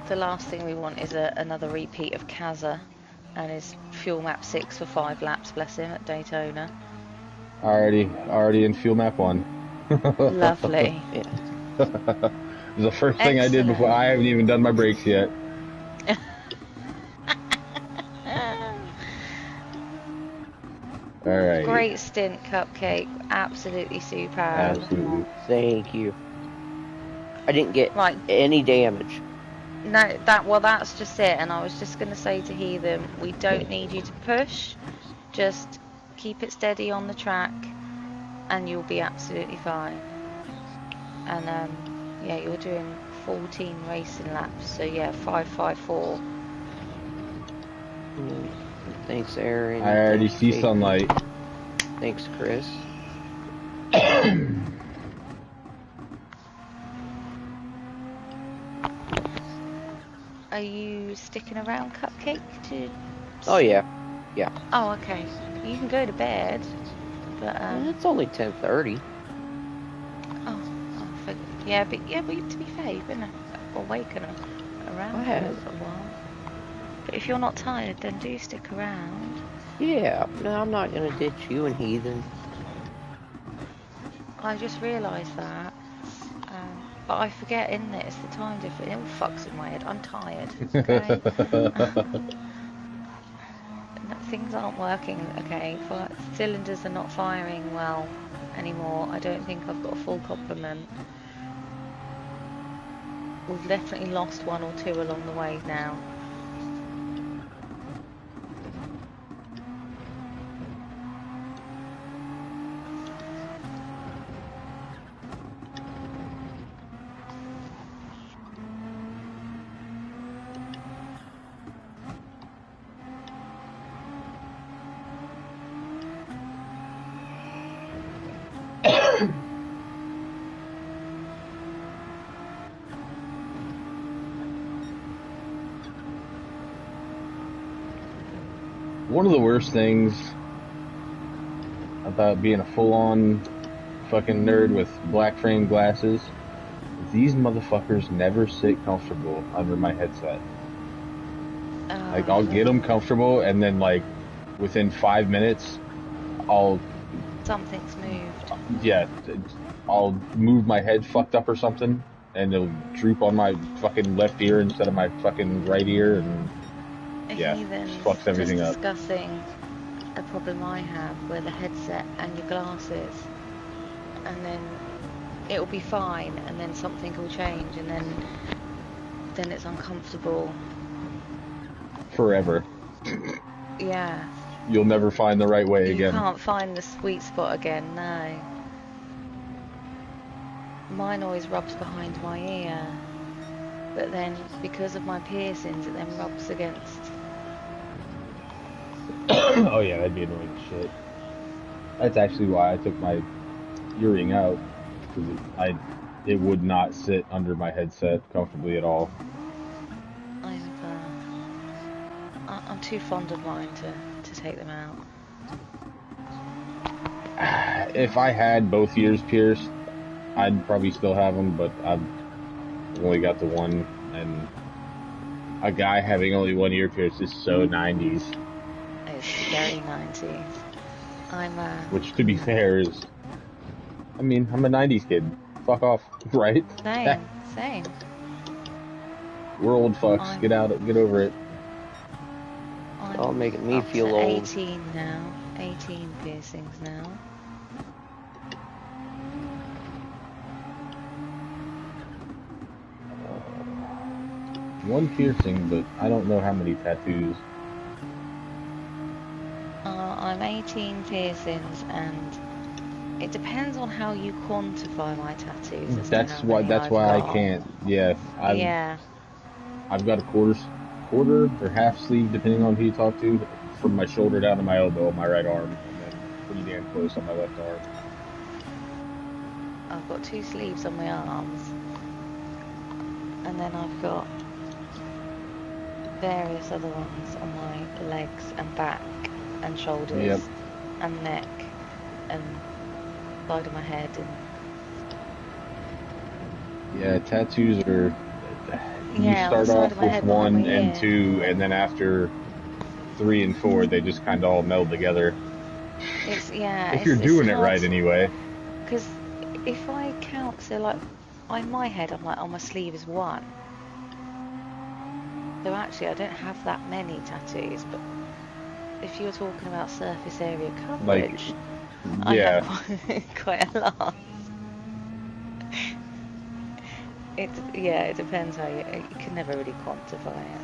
The last thing we want is another repeat of Kaza and his fuel map 6 for 5 laps, bless him, at Daytona. Already in fuel map 1. Lovely. Yeah. It was the first thing I did before. I haven't even done my brakes yet. Alright. Great stint, Cupcake. Absolutely superb. Absolutely. Thank you. I didn't get any damage. No, that's just it. And I was just going to say to Heathen, we don't need you to push. Just keep it steady on the track, and you'll be absolutely fine. And yeah, you're doing 14 racing laps, so yeah, 554. Thanks, Aaron. I already Thanks, see Kate. sunlight. Thanks, Chris. Are you sticking around, Cupcake? Oh yeah, yeah. Oh, okay. You can go to bed, but It's only 10:30. yeah, but to be fair, you've been awake and around I for have. a while. But if you're not tired, then do stick around. Yeah, no, I'm not gonna ditch you and Heathen. I just realised that. But I forget, isn't it? It's the time difference. It all fucks in my head. I'm tired, okay? Things aren't working, okay? Cylinders are not firing well anymore. I don't think I've got a full complement. We've definitely lost one or two along the way now. One of the worst things about being a full-on fucking nerd with black frame glasses is these motherfuckers never sit comfortable under my headset. Like, I'll get them comfortable, and then, like, within 5 minutes, Something's moved. Yeah, I'll move my head fucked up or something, and it'll droop on my fucking left ear instead of my fucking right ear, and yeah, just fucks everything up. Discussing a problem I have with a headset and your glasses, and then it'll be fine, and then something will change, and then it's uncomfortable. Forever. Yeah. You'll never find the right way again. You can't find the sweet spot again, no. Mine always rubs behind my ear, but then because of my piercings, it then rubs against. Oh yeah, that'd be annoying as shit. That's actually why I took my earring out, because it would not sit under my headset comfortably at all. I'm too fond of mine to take them out. If I had both ears pierced, I'd probably still have them, but I've only got the one, and a guy having only one ear pierced is so 90s. It's very 90s. Which, to be fair, is... I mean, I'm a 90s kid. Fuck off, right? Same. We're old fucks. Get over it. It's all making me feel old. old. 18 now. 18 piercings now. One piercing, but I don't know how many tattoos. I'm 18 piercings, and it depends on how you quantify my tattoos. That's why I can't. Yeah. I've got a quarter or half sleeve, depending on who you talk to, from my shoulder down to my elbow on my right arm, and then pretty damn close on my left arm. I've got 2 sleeves on my arms, and then I've got various other ones on my legs and back and shoulders and neck and side of my head. And yeah, tattoos are... You start off with 1 and 2, and then after 3 and 4, they just kind of all meld together. If you're doing it right anyway. Because if I count, so like on my head, I'm like, oh, my sleeve is 1. So actually, I don't have that many tattoos. But if you're talking about surface area coverage, I have quite a lot. it depends how you can never really quantify it.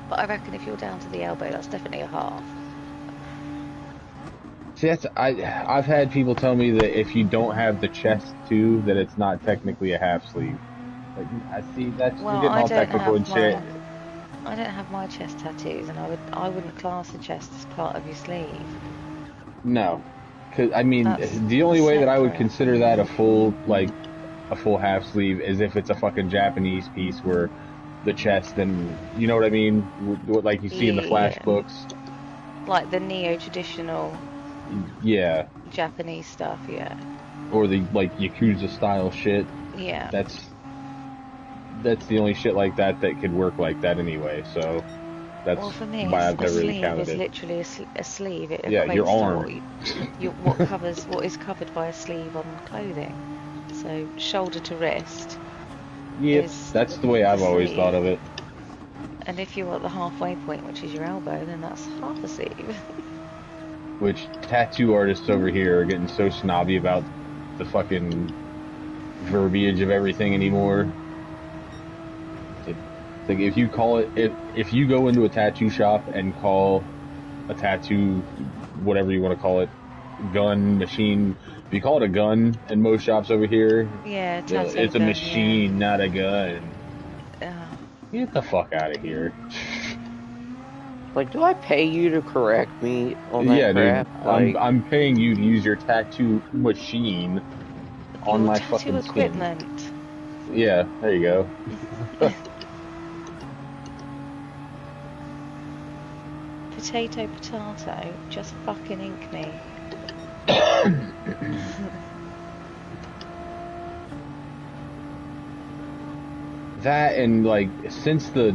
But I reckon if you're down to the elbow, that's definitely a half. See, I've had people tell me that if you don't have the chest too, that it's not technically a half sleeve. Like, I see you're Well, getting all technical and shit. I don't have my chest tattoos, and I wouldn't class the chest as part of your sleeve. No, because I mean, That's the only way that I would separate. consider that a full half sleeve is if it's a fucking Japanese piece where the chest and you know what I mean, like you see in the Flash Yeah. books. Like the neo-traditional Yeah. Japanese stuff, yeah. Or the like Yakuza style shit. Yeah. That's the only shit like that could work like that anyway. So that's Well, for me, why I've a never really sleeve counted is it. literally a sleeve. It Yeah, your equates to arm. what is covered by a sleeve on clothing. So shoulder to wrist Yep, is that's the way I've always sleeve. thought of it. And if you're at the halfway point, which is your elbow, then that's half a sleeve. Which tattoo artists over here are getting so snobby about the fucking verbiage of everything anymore. It's like if you call it, if you go into a tattoo shop and call a tattoo, whatever you want to call it, gun, machine, if you call it a gun in most shops over here, Yeah, tattoo it's a gun, machine, not a gun. yeah. Get the fuck out of here. Like, do I pay you to correct me on that Yeah, crap? dude. Like, I'm paying you to use your tattoo machine on Your my tattoo fucking skin. equipment. Yeah, there you go. Potato, just fucking ink me. That and like since the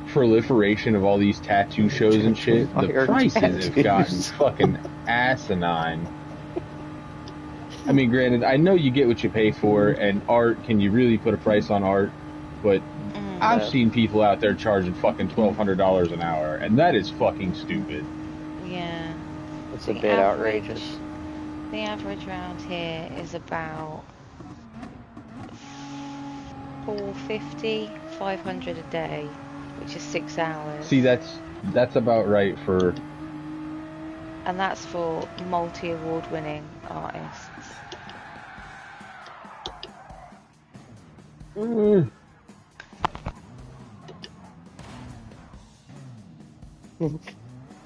proliferation of all these tattoo shows and shit, the Fire prices have gotten tattoos. fucking asinine. I mean, granted, I know you get what you pay for, and art, can you really put a price on art? But I've seen people out there charging fucking $1,200 an hour, and that is fucking stupid. Yeah. It's a bit outrageous. The average round here is about 450, 500 a day, which is 6 hours. See, that's about right for... And that's for multi-award winning artists.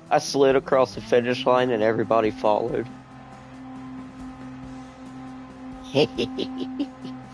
I slid across the finish line and everybody followed.